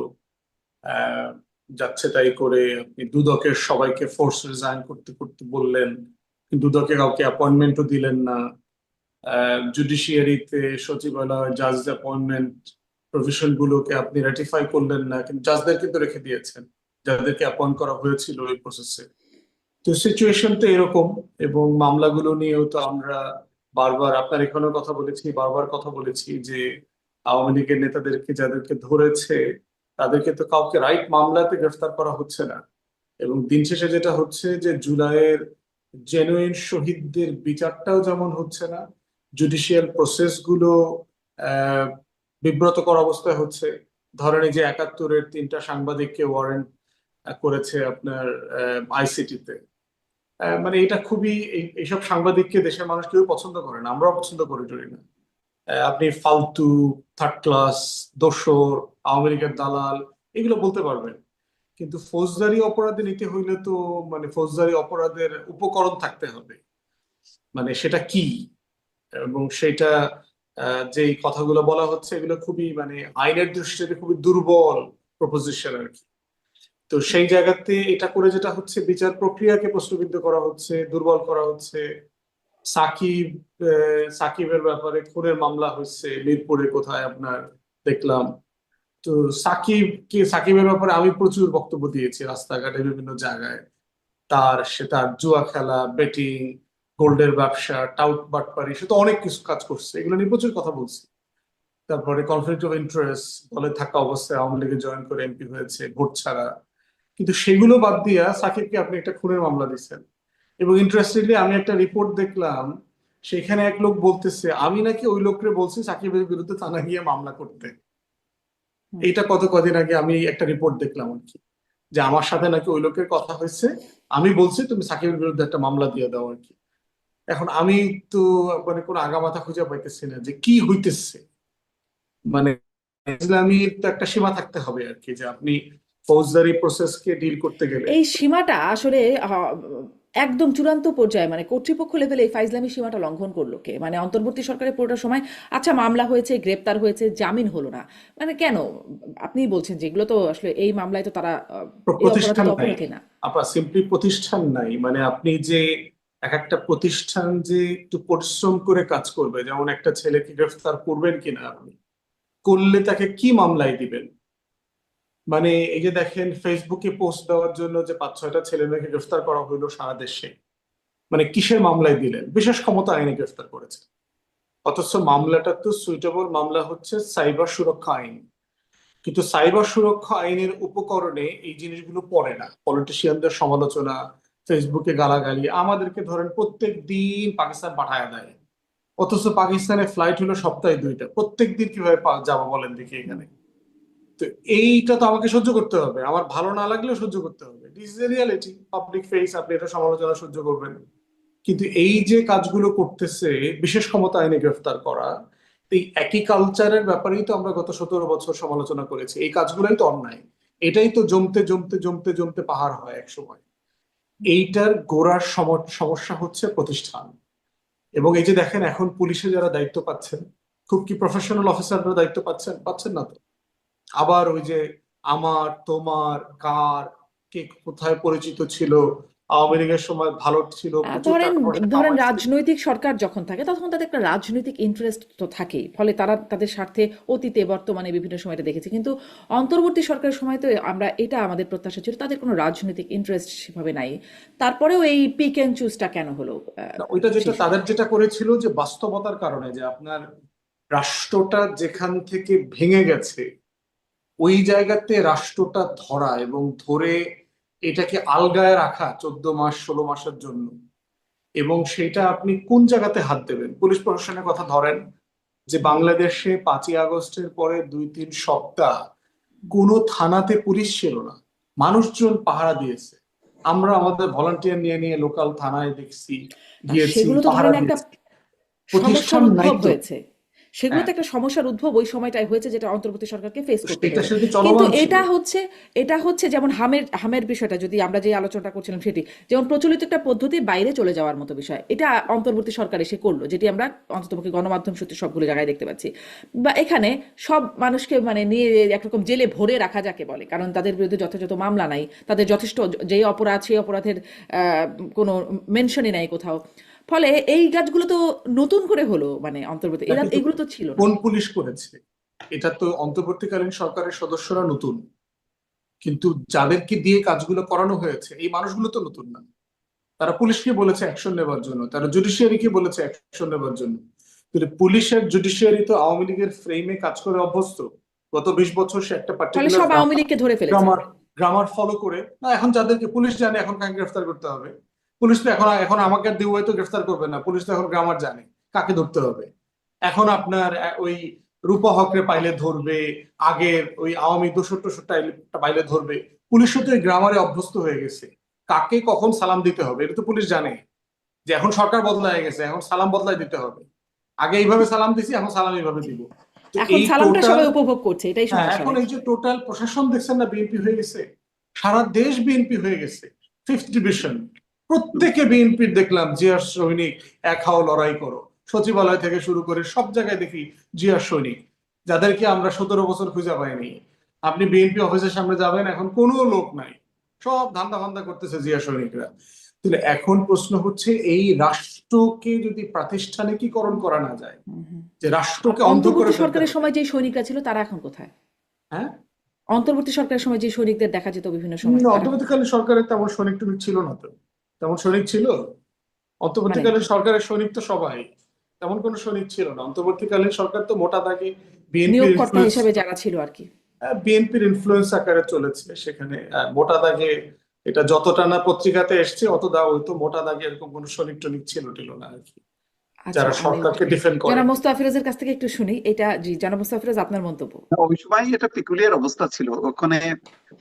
আহ, যাচ্ছে তাই করে আপনি দুদকের সবাইকে ফোর্স রিজাইন করতে করতে বললেন, কিন্তু দুদকে কাউকে অ্যাপয়েন্টমেন্টও দিলেন না। জুডিশিয়ারিতে সচিবালয় জাজ অ্যাপয়েন্টমেন্ট প্রভিশন গুলোকে আপনি রেটিফাই করলেন না, কিন্তু জাজদের কিন্তু রেখে দিয়েছেন যাদেরকে অ্যাপয়েন্ট করা হয়েছিল ওই প্রসেসে। তো সিচুয়েশন তো এরকম। এবং মামলাগুলো নিয়েও তো আমরা বারবার আপনার এখানেও কথা বলেছি, বারবার কথা বলেছি যে আওয়ামী লীগের নেতাদেরকে যাদেরকে ধরেছে তাদেরকে তো কাউকে রাইট মামলাতে গ্রেফতার করা হচ্ছে না। এবং দিন শেষে যেটা হচ্ছে যে জুলাইয়ের জেনুইন শহীদদের বিচারটাও যেমন হচ্ছে না, জুডিশিয়াল প্রসেস গুলো আহ বিব্রতকর অবস্থায় হচ্ছে। ধরেন এই যে ৭১-এর ৩টা সাংবাদিককে ওয়ারেন্ট করেছে আপনার আইসিটিতে। মানে এটা খুবই এইসব সাংবাদিককে দেশের মানুষ কেউ পছন্দ করে না, আমরাও পছন্দ করি টরি না। আপনি ফালতু, থার্ড ক্লাস, দোসর, আওয়ামী লীগের দালাল এগুলো বলতে পারবেন, কিন্তু ফৌজদারি অপরাধে নিতে হইলে তো মানে ফৌজদারি অপরাধের উপকরণ থাকতে হবে। মানে সেটা কি, এবং সেটা যেই কথাগুলো বলা হচ্ছে এগুলো খুবই মানে আইনের দৃষ্টিতে খুবই দুর্বল প্রপোজিশন আর কি। তো সেই জায়গাতে এটা করে যেটা হচ্ছে বিচার প্রক্রিয়াকে প্রশ্নবিদ্ধ করা হচ্ছে, দুর্বল করা হচ্ছে। সাকিব সাকিবের ব্যাপারে খুনের মামলা হচ্ছে মিরপুরে কোথায় আপনার দেখলাম। তো সাকিবের ব্যাপারে আমি প্রচুর বক্তব্য দিয়েছি রাস্তাঘাটে বিভিন্ন জায়গায়। তার জুয়া খেলা, বেটিং, গোল্ডের ব্যবসা, টাউট বাটপারি, সে তো অনেক কিছু কাজ করছে, এগুলো নিয়ে প্রচুর কথা বলছি। তারপরে কনফ্লিক্ট অফ ইন্টারেস্ট, দলে থাকা অবস্থায় আওয়ামী লীগে জয়েন করে এমপি হয়েছে ভোট ছাড়া। কিন্তু সেগুলো বাদ দিয়া সাকিবকে আপনি একটা খুনের মামলা দিচ্ছেন। এবং ইন্টারেস্টিংলি আমি একটা রিপোর্ট দেখলাম, সেখানে এক লোক বলতেছে আমি নাকি ওই লোককে বলছি সাকিবের বিরুদ্ধে থানা গিয়ে মামলা করতে। এইটা কদিন আগে আমি একটা রিপোর্ট দেখলাম আর কি, যে আমার সাথে নাকি ওই লোকের কথা হয়েছে, আমি বলছি তুমি সাকিবের বিরুদ্ধে একটা মামলা দিয়ে দাও আর কি। এখন আমি তো মানে কোনো আগামাথা খুঁজে পাইতেছি না যে কি হইতেছে। মানে ইসলামীর তো একটা সীমা থাকতে হবে আর কি, যে আপনি ফৌজদারি প্রসেসকে ডিল করতে গেলে। এই সীমাটা আসলে একদম চূড়ান্ত পর্যায়ে মানে কর্তৃপক্ষ লেভেলে এই ফাইজলামি সীমাটা লঙ্ঘন করলো কে? মানে অন্তর্বর্তী সরকারের পুরোটা সময় আচ্ছা মামলা হয়েছে, গ্রেপ্তার হয়েছে, জামিন হলো না, মানে কেন? আপনি বলছেন যেগুলো তো আসলে এই মামলায় তো তারা এই অপরাধে প্রতিষ্ঠান তো নাই, অপরাধী না। আপনার সিম্পলি প্রতিষ্ঠান নাই। মানে আপনি যে এক একটা প্রতিষ্ঠান যে একটু পরিশ্রম করে কাজ করবে, যেমন একটা ছেলেকে গ্রেফতার করবেন কিনা, আপনি করলে তাকে কি মামলায় দিবেন? মানে এই যে দেখেন ফেসবুকে পোস্ট দেওয়ার জন্য যে ৫-৬টা ছেলে মেয়েকে গ্রেফতার করা হইলো সারা দেশে, মানে কিসের মামলায় দিলেন? বিশেষ ক্ষমতা আইনে গ্রেফতার করেছে। অথচ মামলাটা তো সুইটেবল মামলা হচ্ছে সাইবার সুরক্ষা আইন। কিন্তু সাইবার সুরক্ষা আইনের উপকরণে এই জিনিসগুলো পড়ে না। পলিটিশিয়ানদের সমালোচনা, ফেসবুকে গালাগালি, আমাদেরকে ধরেন প্রত্যেক দিন পাকিস্তান পাঠায় দেয়, অথচ পাকিস্তানে ফ্লাইট হলো সপ্তাহে 2টা। প্রত্যেক দিন কিভাবে যাবো বলেন দেখি এখানে? তো এইটা তো আমাকে সহ্য করতে হবে, আমার ভালো না লাগলেও সহ্য করতে হবে। This is a reality, public face, আপনি এটা সমালোচনা সহ্য করবেন। কিন্তু এই যে কাজগুলো করতেছে বিশেষ ক্ষমতা আইনে গ্রেফতার করা, এই একই কালচারের ব্যাপারেই তো আমরা গত 17 বছর সমালোচনা করেছি। এই কাজগুলোই তো অন্যায়, এটাই তো জমতে জমতে জমতে জমতে পাহাড় হয় এক সময়। এইটার গোড়ার সমস্যা হচ্ছে প্রতিষ্ঠান। এবং এই যে দেখেন এখন পুলিশে যারা দায়িত্ব পাচ্ছেন, খুব কি প্রফেশনাল অফিসাররা দায়িত্ব পাচ্ছেন? পাচ্ছেন না তো। আবার ওই যে আমার, তোমার, কার, কে কোথায় পরিচিত ছিল, আওয়ামী লীগের সময় ভালো ছিল, প্রচুর ধরেন টাকা পয়সা ধরেন কামাইছে। রাজনৈতিক সরকার যখন থাকে তখন তাদের একটা রাজনৈতিক ইন্টারেস্ট তো থাকেই, ফলে তারা তাদের স্বার্থে অতীতে বর্তমানে বিভিন্ন সময় এটা দেখেছি। কিন্তু অন্তর্বর্তী সরকারের সময় তো আমরা এটা আমাদের প্রত্যাশা ছিল তাদের কোনো রাজনৈতিক ইন্টারেস্ট সেভাবে নাই। তারপরেও এই পিক অ্যান্ড চুজটা কেন হলো না, ওইটা যেটা শিশু? তাদের যেটা করেছিল যে বাস্তবতার কারণে, যে আপনার রাষ্ট্রটা যেখান থেকে ভেঙে গেছে ওই জায়গাতে রাষ্ট্রটা ধরা এবং ধরে এটাকে আলগায় রাখা 14 মাস 16 মাসের জন্য। এবং সেটা আপনি কোন জায়গাতে হাত দেবেন? পুলিশ প্রশাসনের কথা ধরেন, যে বাংলাদেশে 5ই আগস্টের পরে 2-3 সপ্তাহ কোনো থানাতে পুলিশ ছিল না, মানুষজন পাহারা দিয়েছে। আমরা আমাদের ভলান্টিয়ার নিয়ে নিয়ে লোকাল থানায় দেখছি, তা গিয়েছি, সেগুলো তো পাহারা ধরেন একটা দিয়েছি। সমস্যার প্রতিষ্ঠান নাই উদ্ভব তো। হয়েছে, সেগুলোতে হ্যাঁ, একটা সমস্যার উদ্ভব ওই সময়টাই হয়েছে, যেটা অন্তর্বর্তী সরকারকে ফেস করতে এটা হয়েছে। সেটি কিন্তু চলমান ছিল। এটা হচ্ছে যেমন হামের বিষয়টা, যদি আমরা যে আলোচনাটা করছিলাম সেটি, যেমন প্রচলিত একটা পদ্ধতির বাইরে চলে যাওয়ার মতো বিষয়, এটা অন্তর্বর্তী সরকার এসে করলো, যেটি আমরা অন্ততপক্ষে গণমাধ্যম সূত্রে সবগুলো জায়গায় দেখতে পাচ্ছি। বা এখানে সব মানুষকে মানে নিয়ে একরকম জেলে ভরে রাখা যাকে বলে, কারণ তাদের বিরুদ্ধে যথাযথ মামলা নাই, তাদের যথেষ্ট যে অপরাধ সেই অপরাধের কোনো মেনশনই নাই কোথাও। ফলে এই কাজগুলো তো নতুন করে হলো, মানে অন্তর্বর্তী এটা কিন্তু এগুলো তো ছিল না। কোন পুলিশ করেছে? এটা তো অন্তর্বর্তীকালীন সরকারের সদস্যরা নতুন, কিন্তু যাদেরকে দিয়ে কাজগুলো করানো হয়েছে এই মানুষগুলো তো নতুন না। তারা পুলিশকে বলেছে অ্যাকশন নেবার জন্য, তারা জুডিশিয়ারিকে বলেছে অ্যাকশন নেবার জন্য। কিন্তু পুলিশের জুডিশিয়ারি তো আওয়ামী লীগের ফ্রেমে কাজ করে অভ্যস্ত। গত 20 বছর সে একটা ফলে পার্টিকুলার সব আওয়ামী লীগকে ধরে ফেলেছে। গ্রামার গ্রামার ফলো করে না। এখন যাদেরকে পুলিশ জানে এখন কাকে গ্রেফতার করতে হবে, পুলিশ তো এখন এখন আমাকে দিয়ে তো গ্রেফতার করবে না, পুলিশ তো এখন গ্রামার জানে কাকে ধরতে হবে। এখন আপনার ওই রূপা হকরে পাইলে ধরবে, আগের ওই আওয়ামী দোসর টোসর পাইলে ধরবে। পুলিশও তো এই গ্রামারে অভ্যস্ত হয়ে গেছে, কাকে কখন সালাম দিতে হবে এটা তো পুলিশ জানে। যে এখন সরকার বদলায় গেছে, এখন সালাম বদলায় দিতে হবে। আগে এইভাবে সালাম দিছি, এখন সালাম এইভাবে দিব। তো এখন এই সালামটা টোটাল, সবাই উপভোগ করছে, এটাই হ্যাঁ, সমস্যা এখন ভাই। এই যে টোটাল প্রশাসন দেখছেন না বিএনপি হয়ে গেছে, সারা দেশ বিএনপি হয়ে গেছে। 5th ডিভিশন প্রত্যেকে বিএনপির দেখলাম জিয়ার সৈনিক, এক হাও লড়াই করো। সচিবালয় থেকে শুরু করে সব জায়গায় দেখি জিয়ার সৈনিক, যাদেরকে আমরা 17 বছর খুঁজে পাইনি। আপনি বিএনপি অফিসের সামনে যাবেন, এখন কোনো লোক নাই, সব ধান্দা ফান্দা করতেছে জিয়া সৈনিকরা। তাহলে এখন প্রশ্ন হচ্ছে, এই রাষ্ট্রকে যদি প্রাতিষ্ঠানিকীকরণ করা না যায়, হুম, হুম। যে আর রাষ্ট্রকে অন্ধ করে অন্তর্বর্তী ফেলতে সরকারের হবে। সময় যে সৈনিকরা ছিল তারা এখন কোথায়? হ্যাঁ, অন্তর্বর্তী সরকারের সময় যে সৈনিকদের দেখা যেত বিভিন্ন সময়, তারা এখন কোথায়? অন্তর্বর্তীকালীন সরকারের তেমন সৈনিক টনিক ছিল না তো। তেমন সৈনিক ছিল মানে অন্তর্বর্তীকালীন সরকারের সৈনিক তো সবাই, তেমন কোনো সৈনিক ছিল না। অন্তর্বর্তীকালীন সরকার তো মোটা দাগে বিএনপির নিয়োগকর্তা ইনফ্লুয়েন্স, হিসেবে যারা ছিল আর কি। বিএনপির ইনফ্লুয়েন্স আকারে চলেছে সেখানে। মোটা দাগে এটা যতটা না পত্রিকাতে এসছে অত দা হয়তো মোটা দাগে এরকম কোনো সৈনিক টনিক ছিল না আর কি, আচ্ছা, যারা আমি সরকারকে ডিফেন্ড করে। জনাব মোস্তফা কাছ থেকে একটু শুনি এটা। জি, জনাব মোস্তফা ফিরোজ, আপনার মন্তব্য। ওই সময় এটা পিকুলিয়ার অবস্থা ছিল ওখানে।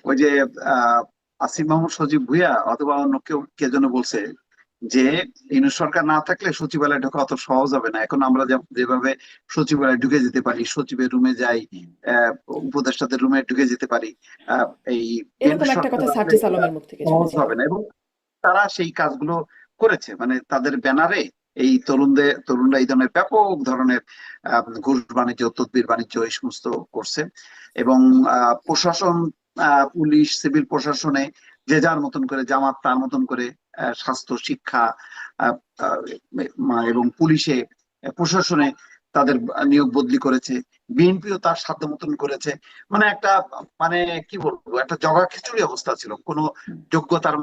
ওই যে আহ আসিফ মাহমুদ সজীব ভুঁইয়া অথবা অন্য কেউ কে যেন বলছে যে ইউনূস সরকার না থাকলে সচিবালয়ে ঢোকা অত সহজ হবে না। এখন আমরা যেভাবে সচিবালয়ে ঢুকে যেতে পারি, সচিবের রুমে যাই, আহ উপদেষ্টাদের রুমে ঢুকে যেতে পারি, এই এরকম বিএনপি একটা সরকার কথা আসলে সার্জিস আলমের মুখ থেকে সহজ শুনেছি। হবে না। এবং তারা সেই কাজগুলো করেছে, মানে তাদের ব্যানারে এই তরুণরা এই ধরনের ব্যাপক ধরনের ঘুষ বাণিজ্য, তদবির বাণিজ্য এই সমস্ত করছে। এবং প্রশাসন, পুলিশ, সিভিল প্রশাসনে যে যার মতন করে, জামাত তার মতন করে, স্বাস্থ্য, শিক্ষা, আহ, আহ, এবং পুলিশে, প্রশাসনে তাদের নিয়োগ বদলি করেছে। বিএনপিও তার সাধ্য মতন করেছে। মানে একটা, মানে কি বলবো, একটা জগা খিচুড়ি অবস্থা ছিল। কোনো যোগ্যতার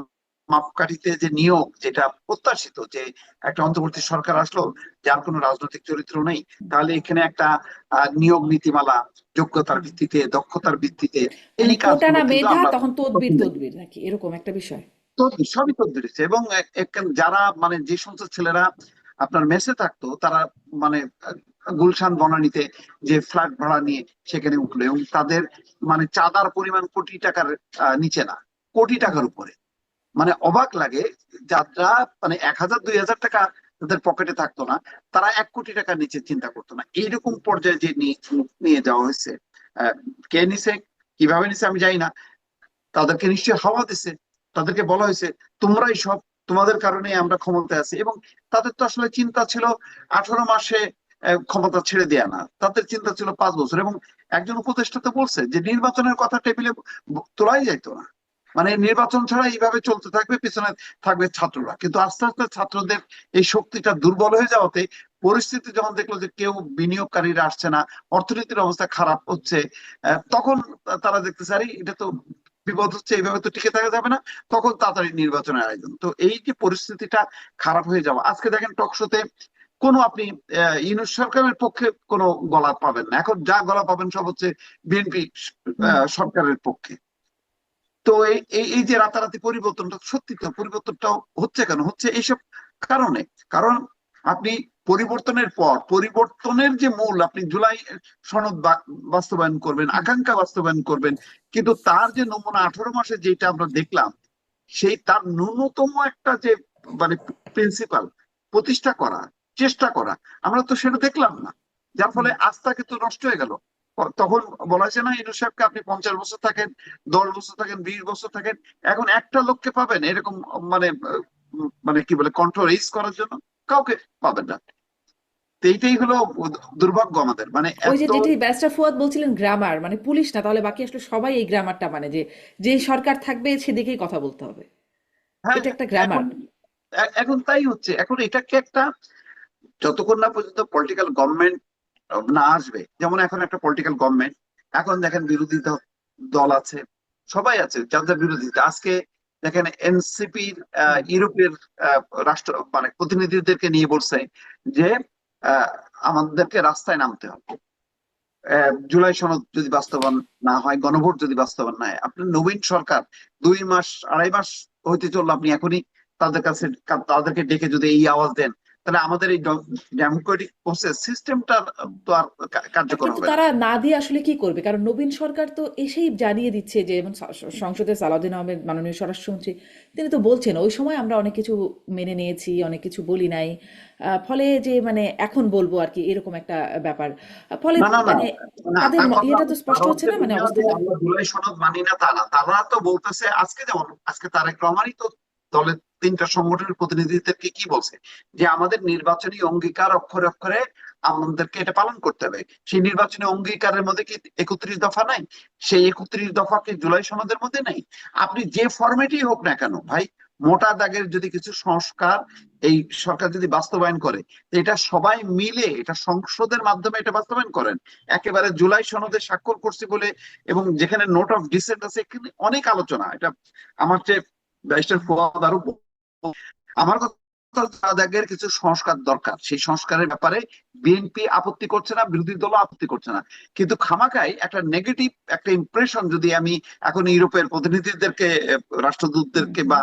মাপকাঠিতে যে নিয়োগ, যেটা প্রত্যাশিত যে একটা অন্তর্বর্তী সরকার আসলো যার কোনো রাজনৈতিক চরিত্র নেই, তাহলে এখানে একটা নিয়োগ নীতিমালা যোগ্যতার ভিত্তিতে, দক্ষতার ভিত্তিতে, মানে এই কোটা কাজগুলো না কিন্তু মেধা, আমরা তখন তদবির প্রথম দেখি। তদবির নাকি এরকম একটা বিষয়। তো সবই তো ধরেছে। এবং যারা, মানে যে সমস্ত ছেলেরা আপনার মেসে থাকতো, তারা মানে গুলশান বনানীতে যে ফ্ল্যাট ভাড়া নিয়ে সেখানে উঠলো, এবং তাদের মানে চাঁদার পরিমাণ কোটি টাকার নিচে না, কোটি টাকার উপরে। মানে অবাক লাগে, যারা মানে 1000 2000 টাকা তাদের পকেটে থাকতো না, তারা 1 কোটি টাকার নিচে চিন্তা করতো না। এইরকম পর্যায়ে যে নিয়ে যাওয়া হয়েছে। কে নিছে, কিভাবে নিছে আমি জানি না। তাদেরকে নিশ্চয়ই হাওয়া দিছে, তাদেরকে বলা হয়েছে তোমরাই সব, তোমাদের কারণে আমরা ক্ষমতায় আছি। এবং তাদের তো আসলে চিন্তা ছিল 18 মাসে ক্ষমতা ছেড়ে দেয়া না, তাদের চিন্তা ছিল 5 বছর। এবং একজন উপদেষ্টা তো বলছে যে নির্বাচনের কথা টেবিলে তোলাই যাইতো না, মানে নির্বাচন ছাড়া এইভাবে চলতে থাকবে, পিছনে থাকবে ছাত্ররা। কিন্তু আস্তে আস্তে ছাত্রদের এই শক্তিটা দুর্বল হয়ে যাওয়াতে, পরিস্থিতি যখন দেখলো যে কেউ বিনিয়োগকারীরা আসছে না, অর্থনীতির অবস্থা খারাপ হচ্ছে, তখন তারা দেখতেছে আরে এটা তো বিপদ হচ্ছে, এইভাবে তো টিকে থাকা যাবে না। তখন তাড়াতাড়ি নির্বাচনের আয়োজন। তো এই যে পরিস্থিতিটা খারাপ হয়ে যাওয়া, আজকে দেখেন টকশোতে কোনো আপনি ইউনূস সরকারের পক্ষে কোনো গলা পাবেন না। এখন যা গলা পাবেন সব হচ্ছে বিএনপি সরকারের পক্ষে। তো এই যে রাতারাতি পরিবর্তনটা, সত্যি তো পরিবর্তনটাও হচ্ছে কেন হচ্ছে এইসব কারণে। কারণ আপনি পরিবর্তনের পর পরিবর্তনের যে মূল, আপনি জুলাই সনদ বাস্তবায়ন করবেন, আকাঙ্ক্ষা বাস্তবায়ন করবেন, কিন্তু তার যে নমুনা 18 মাসে যেটা আমরা দেখলাম, সেই তার ন্যূনতম একটা যে মানে প্রিন্সিপাল প্রতিষ্ঠা করা, চেষ্টা করা, আমরা তো সেটা দেখলাম না। যার ফলে আস্থা কিন্তু নষ্ট হয়ে গেল। তখন বলা হয়েছে না, ইনু সাহেবকে আপনি 50 বছর থাকেন, 10 বছর থাকেন, 20 বছর থাকেন, এখন একটা লোককে পাবেন এরকম মানে মানে কি বলে কন্ট্রোল করার জন্য? কাউকে পাবেন না। তো এইটাই হলো দুর্ভাগ্য আমাদের, মানে ওই যে এত। যেটি ব্যারিস্টার ফুয়াদ বলছিলেন গ্রামার, মানে পুলিশ না, তাহলে বাকি আসলে সবাই এই গ্রামারটা মানে যে যেই সরকার থাকবে সেদিকেই কথা বলতে হবে, হ্যাঁ, এটা একটা গ্রামার। এখন এখন তাই হচ্ছে। এখন এটাকে একটা, যতক্ষণ না পর্যন্ত পলিটিক্যাল গভর্নমেন্ট না আসবে, যেমন এখন একটা পলিটিক্যাল গভর্নমেন্ট, এখন দেখেন বিরোধী দল আছে, সবাই আছে যাদের বিরোধিতা। আজকে দেখেন এনসিপির ইউরোপের রাষ্ট্র মানে প্রতিনিধিদেরকে নিয়ে বলছে যে আহ, আমাদেরকে রাস্তায় নামতে হবে। জুলাই সনদ যদি বাস্তবায়ন না হয়, গণভোট যদি বাস্তবায়ন না হয়, আপনার নবীন সরকার 2 মাস 2.5 মাস হইতে চললো, আপনি এখনই তাদের কাছে তাদেরকে ডেকে যদি এই আওয়াজ দেন, তাহলে আমাদের এই ডেমোক্রেটিক প্রসেস সিস্টেমটা তো আর না, কার্যকর কিন্তু হবে না। তারা না দিয়ে আসলে কি করবে? কারণ নবীন সরকার তো এসেই জানিয়ে দিচ্ছে যে, যেমন সংসদে সালাউদ্দিন আহমেদ মাননীয় স্বরাষ্ট্রমন্ত্রী তিনি তো বলছেন ওই সময় আমরা অনেক কিছু মেনে নিয়েছি, অনেক কিছু বলি নাই, ফলে যে মানে এখন বলবো আর কি, এরকম একটা ব্যাপার। ফলে না, না, না, মানে না, তাদের তার কথা ইয়েটা তো স্পষ্ট তারা হচ্ছে হচ্ছে না, মানে দুনিয়া যে অবস্থানটা। আমরা জুলাই সনদ মানি না তা না, তারা তো বলতেছে আজকে, যেমন আজকে তারেক রহমানই তো দলের 3টা সংগঠনের প্রতিনিধিদেরকে কি বলছে, যে আমাদের নির্বাচনী অঙ্গীকার অক্ষরে অক্ষরে আমাদেরকে এটা পালন করতে হবে। সেই নির্বাচনী অঙ্গীকারের মধ্যে কি 31 দফা নাই? সেই 31 দফা কি জুলাই সনদের মধ্যে নাই? আপনি যে ফরম্যাটই হোক না কেন ভাই, মোটা দাগের যদি কিছু সংস্কার এই সরকার যদি বাস্তবায়ন করে, এটা সবাই মিলে এটা সংসদের মাধ্যমে এটা বাস্তবায়ন করেন। একেবারে জুলাই সনদে স্বাক্ষর করছি বলে, এবং যেখানে নোট অফ ডিসেন্ট আছে, এখানে অনেক আলোচনা। এটা আমার চেয়ে ব্যারিস্টার ফুয়াদ আরো আমার কথা হচ্ছে, আদায়ের কিছু সংস্কার দরকার। সেই সংস্কারের ব্যাপারে বিএনপি আপত্তি করছে না, বিরোধী দলও আপত্তি করছে না, কিন্তু খামাকাই একটা নেগেটিভ একটা ইমপ্রেশন যদি আমি এখন ইউরোপের প্রতিনিধিদেরকে, রাষ্ট্রদূতদেরকে বা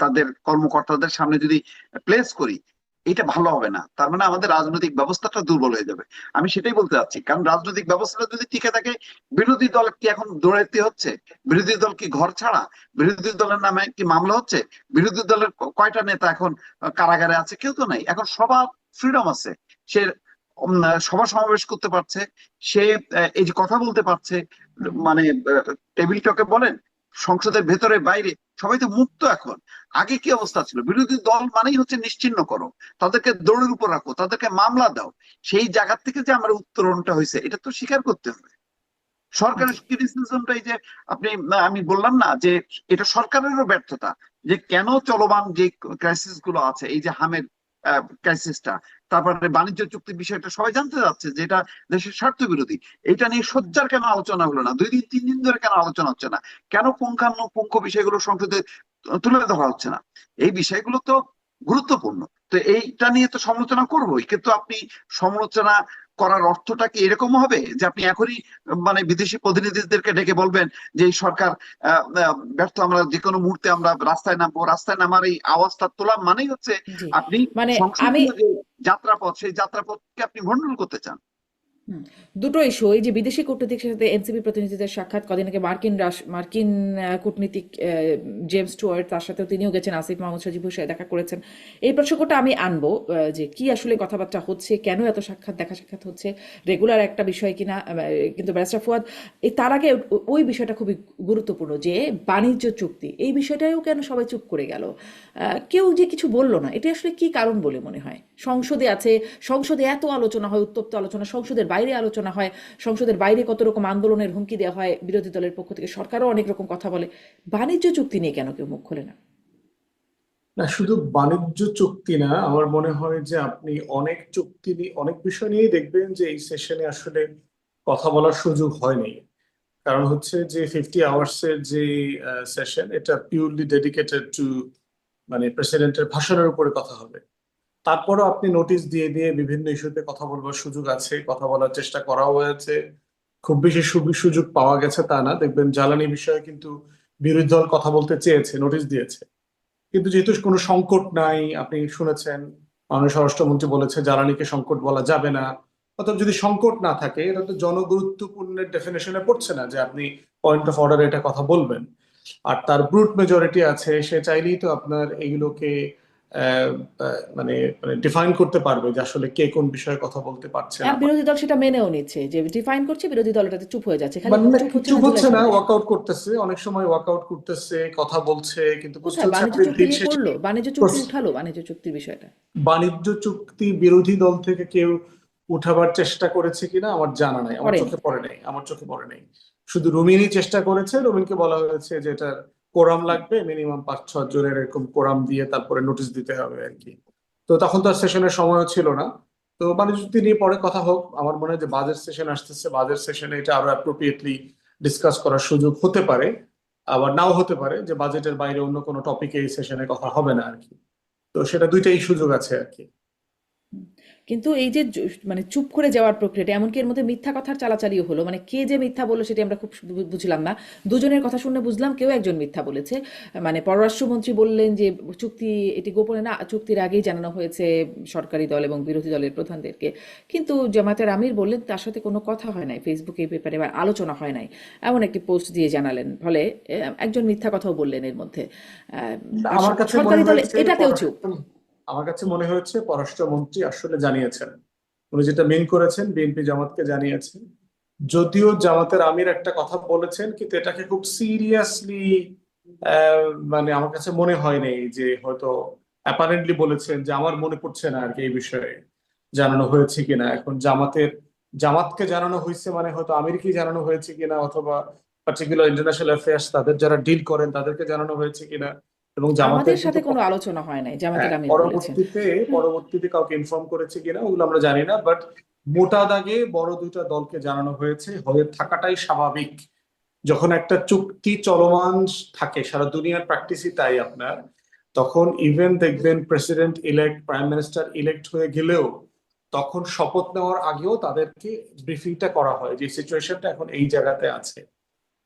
তাদের কর্মকর্তাদের সামনে যদি প্লেস করি, এটা ভালো হবে না। তার মানে আমাদের রাজনৈতিক ব্যবস্থাটা দুর্বল হয়ে যাবে। আমি সেটাই বলতে চাচ্ছি, কারণ রাজনৈতিক ব্যবস্থাটা যদি টিকে থাকে, বিরোধী দল কি এখন দৌড়াইতে হচ্ছে? বিরোধী দল কি ঘর ছাড়া? বিরোধী দলের নামে কি মামলা হচ্ছে? বিরোধী দলের কয়টা নেতা এখন কারাগারে আছে? কেউ তো নাই। এখন সবার ফ্রিডম আছে, সে সভা সমাবেশ করতে পারছে, সে এই যে কথা বলতে পারছে, মানে টেবিল টকে বলেন, সংসদের ভেতরে বাইরে সবাই তো মুক্ত এখন। আগে কি অবস্থা ছিল? বিরোধী দল মানেই হচ্ছে নিশ্চিহ্ন করো, তাদেরকে দৌড়ের উপর রাখো, তাদেরকে মামলা দাও। সেই জায়গা থেকে যে আমার উত্তরণটা হয়েছে, এটা তো স্বীকার করতে হবে। সরকারের ক্রিটিসিজমটা এই যে আপনি, আমি বললাম না যে এটা সরকারেরও ব্যর্থতা, যে কেন চলমান যে ক্রাইসিস গুলো আছে, এই যে হামের ক্রাইসিসটা, তারপরে বাণিজ্য চুক্তির বিষয়টা সবাই জানতে যাচ্ছে যে এটা দেশের স্বার্থ বিরোধী। এটা নিয়ে সোচ্চার কেন আলোচনা হলো না? 2 দিন 3 দিন ধরে কেন আলোচনা হচ্ছে না? কেন পুঙ্খানুপুঙ্খ বিষয়গুলো সংসদে তুলে ধরা হচ্ছে না? এই বিষয়গুলো তো গুরুত্বপূর্ণ। তো এইটা নিয়ে তো সমালোচনা করবোই, কিন্তু আপনি সমালোচনা করার অর্থটা কি এরকম হবে যে আপনি এখনই মানে বিদেশি প্রতিনিধিদেরকে ডেকে বলবেন যে এই সরকার ব্যর্থ, আমরা যে কোনো মুহূর্তে আমরা রাস্তায় নামবো? রাস্তায় নামার এই আওয়াজটা তোলা মানেই হচ্ছে জি, আপনি মানে আমি সংসদীয় যে যাত্রাপথ, সেই যাত্রাপথকে আপনি ভণ্ডুল করতে চান। হুম, দুটো ইস্যু, এই যে বিদেশি কূটনীতিকের সাথে এনসিপি প্রতিনিধিদের সাক্ষাৎ, কদিন আগে মার্কিন কূটনীতিক জেমস স্টুয়ার্ট, তার সাথেও তিনিও গেছেন, আসিফ মাহমুদ সজীবের সাথে দেখা করেছেন। এই প্রসঙ্গটা আমি আনবো, যে কি আসলে কথাবার্তা হচ্ছে, কেন এত দেখা সাক্ষাৎ হচ্ছে, রেগুলার একটা বিষয় কিনা। কিন্তু ব্যারিস্টার ফুয়াদ, তার আগে ওই বিষয়টা খুবই গুরুত্বপূর্ণ, যে বাণিজ্য চুক্তি এই বিষয়টাও কেন সবাই চুপ করে গেল, কেউ যে কিছু বললো না, এটা আসলে কি কারণ বলে মনে হয়? সংসদে আছে, সংসদে এত আলোচনা হয়, উত্তপ্ত আলোচনা, সংসদের বাইরে আলোচনা হয়, সংসদের বাইরে কত রকম আন্দোলনের হুমকি দেওয়া হয় বিরোধী দলের পক্ষ থেকে, সরকারও অনেক রকম কথা বলে, বাণিজ্য চুক্তি নিয়ে কেন কেউ মুখ খোলে না? না, শুধু বাণিজ্য চুক্তি না, আমার মনে হয় যে আপনি অনেক চুক্তি অনেক বিষয় নিয়েই দেখবেন যে এই সেশনে আসলে কথা বলার সুযোগ হয়নি। কারণ হচ্ছে যে 50 আওয়ার্স এর যে সেশন, এটা পিওরলি ডেডিকেটেড টু মানে প্রেসিডেন্টের ভাষণের উপরে কথা হবে। তারপরও আপনি নোটিশ দিয়ে দিয়ে বিভিন্ন ইস্যুতে কথা বলবার সুযোগ আছে, কথা বলার চেষ্টা করাও হয়েছে। খুব বেশি সুযোগ পাওয়া গেছে তা না, দেখবেন জ্বালানি বিষয়ে কিন্তু বিরোধী দল কথা বলতে চেয়েছে, নোটিশ দিয়েছে। কিন্তু যেহেতু কোনো সংকট নাই, আপনি শুনেছেন মাননীয় স্বরাষ্ট্রমন্ত্রী বলেছে জ্বালানিকে সংকট বলা যাবে না। অর্থাৎ যদি সংকট না থাকে, এটা তো জনগুরুত্বপূর্ণের ডেফিনেশনে পড়ছে না যে আপনি পয়েন্ট অফ অর্ডারে এটা কথা বলবেন। আর তার ব্রুট মেজরিটি আছে, সে চাইলেই তো আপনার এইগুলোকে আহ, মানে ডিফাইন করতে পারবে যে আসলে কে কোন বিষয়ে কথা বলতে পারছে না বিরোধী দল সেটা মেনেও নিচ্ছে যে ডিফাইন করছে, বিরোধী দল এটাতে চুপ হয়ে যাচ্ছে, খালি মানে চুপ হচ্ছে চুপ না হচ্ছে জুলাই না, সমাবেশ। ওয়ার্কআউট করতেছে, অনেক সময় ওয়ার্কআউট করতেছে, কথা বলছে, কিন্তু বুঝতে কোথায় হচ্ছে বাণিজ্য আপনি চুক্তি দিন নিয়ে শেষে করলো, বাণিজ্য চুক্তি উঠালো, বাণিজ্য চুক্তির বিষয়টা। বাণিজ্য চুক্তি বিরোধী দল থেকে কেউ উঠাবার চেষ্টা করেছে কিনা আমার জানা নাই, আমার করেনি। চোখে পড়ে নাই, আমার চোখে পড়ে নাই। শুধু রুমিনই চেষ্টা করেছে, রুমিনকে বলা হয়েছে যে এটার কোরাম লাগবে, মিনিমাম 5-6 জনের এরকম কোরাম দিয়ে তারপরে নোটিশ দিতে হবে আর কি। তো তখন তো আর সেশনের সময়ও ছিল না। তো বাণিজ্য চুক্তি নিয়ে পরে কথা হোক, আমার মনে হয় যে বাজেট সেশন আসতেছে, বাজেট সেশনে এটা আরো অ্যাপ্রোপ্রিয়েটলি ডিসকাস করার সুযোগ হতে পারে, আবার নাও হতে পারে যে বাজেটের বাইরে অন্য কোনো টপিকে এই সেশনে কথা হবে না আর কি। তো সেটা দুইটাই সুযোগ আছে আর কি। কিন্তু এই যে মানে চুপ করে যাওয়ার প্রক্রিয়াটা, এমনকি এর মধ্যে মিথ্যা কথার চালাচালিও হলো, মানে কে যে মিথ্যা বললো সেটা আমরা খুব বুঝলাম না। দুজনের কথা শুনে বুঝলাম কেউ একজন মিথ্যা বলেছে। মানে পররাষ্ট্রমন্ত্রী বললেন যে চুক্তি এটি গোপনে না, চুক্তির আগেই জানানো হয়েছে সরকারি দল এবং বিরোধী দলের প্রধানদেরকে। কিন্তু জামায়াতের আমির বললেন তার সাথে কোনো কথা হয় নাই, ফেসবুকে এই ব্যাপারে বা আলোচনা হয় নাই, এমন একটি পোস্ট দিয়ে জানালেন। ফলে একজন মিথ্যা কথাও বললেন এর মধ্যে। আর আমার কাছে মনে সরকারি দল হয়েছে এটাতেও চুপ। আমার কাছে মনে হয়েছে পররাষ্ট্রমন্ত্রী আসলে জানিয়েছেন, উনি যেটা মেন করেছেন বিএনপি জামাতকে জানিয়েছেন। যদিও জামাতের আমির একটা কথা বলেছেন, কিন্তু এটাকে খুব সিরিয়াসলি মানে আমার কাছে মনে হয় নাই যে হয়তো অ্যাপারেন্টলি বলেছেন যে আমার মনে পড়ছে না আর কি এই বিষয়ে জানানো হয়েছে কিনা। এখন জামাতকে জানানো হয়েছে মানে হয়তো আমিরকে জানানো হয়েছে কিনা, অথবা পার্টিকুলার ইন্টারন্যাশনাল অ্যাফেয়ার্স তাদের যারা ডিল করেন তাদেরকে জানানো হয়েছে কিনা। এবং জামাতের আমাদের কিন্তু সাথে কোনো আলোচনা হয় নাই, জামাতের হ্যাঁ, আমির বলেছেন। পরবর্তীতে কাউকে ইনফর্ম করেছে কিনা ওগুলো আমরা জানি না, বাট মোটা দাগে বড় দুইটা দলকে জানানো হয়েছে, হয়ে থাকাটাই স্বাভাবিক। যখন একটা চুক্তি চলমান থাকে, সারা দুনিয়ার প্র্যাকটিসই তাই আপনার, তখন ইভেন দেখবেন president elect, prime minister elect হয়ে গেলেও তখন শপথ নেওয়ার আগেও তাদেরকে ব্রিফিংটা করা হয় যে সিচুয়েশনটা এখন এই জায়গাতে আছে।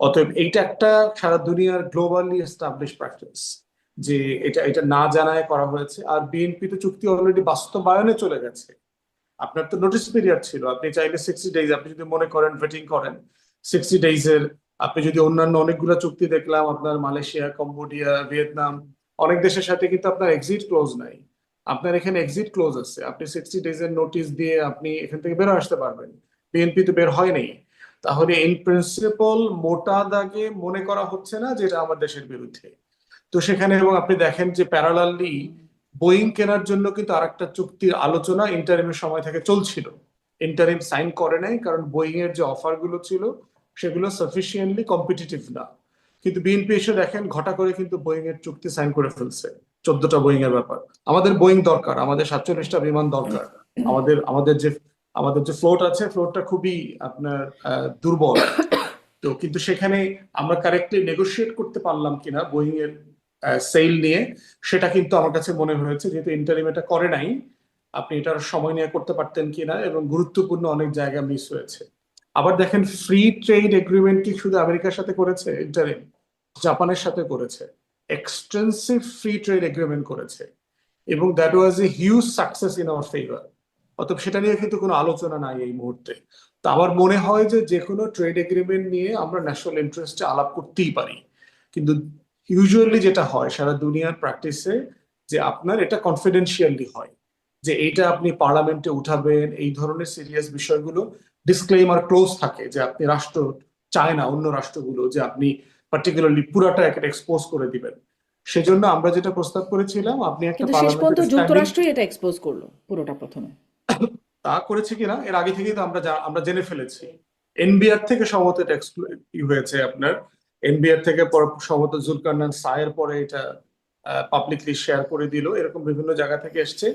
অতএব এইটা একটা সারা দুনিয়ার গ্লোবালি এস্টাবলিশ প্র্যাকটিস যে এটা এটা না জানায় করা হয়েছে। আর বিএনপি তো চুক্তি অলরেডি বাস্তবায়নে চলে গেছে। আপনার তো নোটিস পিরিয়ড ছিল, আপনি চাইলে 60 ডেজ, আপনি যদি মনে করেন ভেটিং করেন 60 ডেজ এর, আপনি যদি অন্যান্য অনেকগুলো চুক্তি দেখলাম আপনার মালয়েশিয়া, কম্বোডিয়া, ভিয়েতনাম, অনেক দেশের সাথে কিন্তু আপনার এক্সিট ক্লোজ নাই। আপনার এখানে এক্সিট ক্লোজ আছে, আপনি 60 ডেজ এর নোটিশ দিয়ে আপনি এখান থেকে বেরো আসতে পারবেন। বিএনপি তো বের হয়নি। তাহলে ইন প্রিন্সিপাল মোটা দাগে মনে করা হচ্ছে না যে এটা আমার দেশের বিরুদ্ধে। তো সেখানে এবং আপনি দেখেন যে প্যারালালি বোয়িং কেনার জন্য কিন্তু আরেকটা চুক্তির আলোচনা ইন্টারিমের সময় থেকে চলছিল। ইন্টারিম সাইন করে নাই কারণ বোয়িং এর যে অফার গুলো ছিল সেগুলো সাফিসিয়েন্টলি কম্পিটিটিভ না। কিন্তু বিএনপি এসে দেখেন ঘটা করে কিন্তু বোয়িং এর চুক্তি সাইন করে ফেলছে, 14টা বোয়িং এর ব্যাপার। আমাদের বোয়িং দরকার, আমাদের 47টা বিমান দরকার। আমাদের আমাদের যে ফ্লোট আছে, ফ্লোটটা খুবই আপনার দুর্বল। তো কিন্তু সেখানে আমরা কারেক্টলি নেগোশিয়েট করতে পারলাম কিনা বোয়িং এর সেল নিয়ে, সেটা কিন্তু আমার কাছে মনে হয়েছে যেহেতু ইন্টারিম এটা করে নাই, আপনি এটার সময় নিয়ে করতে পারতেন কিনা, এবং গুরুত্বপূর্ণ অনেক জায়গা মিস হয়েছে। আবার দেখেন ফ্রি ট্রেড এগ্রিমেন্ট কি শুধু আমেরিকার সাথে করেছে ইন্টারিম, জাপানের সাথে করেছে, এক্সটেন্সিভ ফ্রি ট্রেড এগ্রিমেন্ট করেছে, এবং that was a huge success in our favour. অতএব সেটা নিয়ে কিন্তু কোনো আলোচনা নাই এই মুহূর্তে। তো আমার মনে হয় যে যে কোনো ট্রেড এগ্রিমেন্ট নিয়ে আমরা ন্যাশনাল ইন্টারেস্টে আলাপ করতেই পারি, কিন্তু ইউজুয়ালি যেটা হয় সারা দুনিয়ার প্র্যাকটিসে যে আপনার এটা কনফিডেন্সিয়ালি হয়, যে এইটা আপনি পার্লামেন্টে উঠাবেন, এই ধরনের সিরিয়াস বিষয়গুলো ডিসক্লেইমার ক্লোজ থাকে যে আপনি রাষ্ট্র চায় না অন্য রাষ্ট্রগুলো যে আপনি পার্টিকুলারলি পুরাটা একটা এক্সপোজ করে দিবেন। সেজন্য আমরা যেটা প্রস্তাব করেছিলাম, আপনি একটা কিন্তু শেষ পর্যন্ত পার্লামেন্টের স্ট্যান্ডিং যুক্তরাষ্ট্রই এটা এক্সপোজ করলো পুরোটা প্রথমে। তা করেছে কিনা এর আগে থেকেই তো আমরা জেনে ফেলেছি। এনবিআর থেকে সম্ভবত এটা হয়েছে আপনার, এনবিআর থেকে সম্ভবত জুলকারনাইন সায়ের পরে এটা পাবলিকলি শেয়ার করে দিল, এরকম বিভিন্ন জায়গা থেকে এসছে।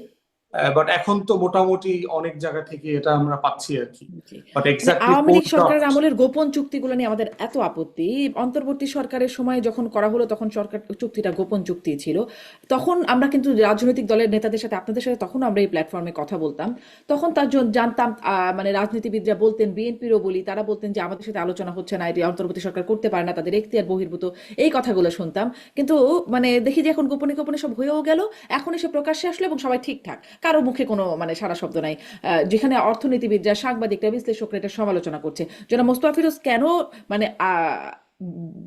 বাট এখন তো মোটামুটি অনেক জায়গা থেকে এটা আমরা পাচ্ছি আর কি। জি। বাট মানে এক্স্যাক্টলি আওয়ামী কোন লীগ সরকারের ড্রাফট, আমলের গোপন চুক্তিগুলো নিয়ে আমাদের এত আপত্তি, অন্তর্বর্তী সরকারের সময় যখন করা হলো তখন সরকার চুক্তিটা গোপন চুক্তি ছিল। তখন আমরা কিন্তু রাজনৈতিক দলের নেতাদের সাথে, আপনাদের সাথে তখন আমরা এই প্ল্যাটফর্মে কথা বলতাম। তখন তার জন্য জানতাম, মানে রাজনীতিবিদরা বলতেন, বিএনপিরও বলি, তারা বলতেন যে আমাদের সাথে আলোচনা হচ্ছে না, এটি অন্তর্বর্তী সরকার করতে পারে না, তাদের এখতিয়ার বহির্ভূত, এই কথাগুলো শুনতাম। কিন্তু মানে দেখি যে এখন গোপনে গোপনে সব হয়েও গেল, এখন এসে প্রকাশ্যে আসলো এবং সবাই ঠিকঠাক, কারো মুখে কোনো মানে সারা শব্দ নাই। যেখানে অর্থনীতিবিদরা, সাংবাদিকরা, বিশ্লেষকরা এটা সমালোচনা করছে। জনাব মোস্তফা ফিরোজ কেন মানে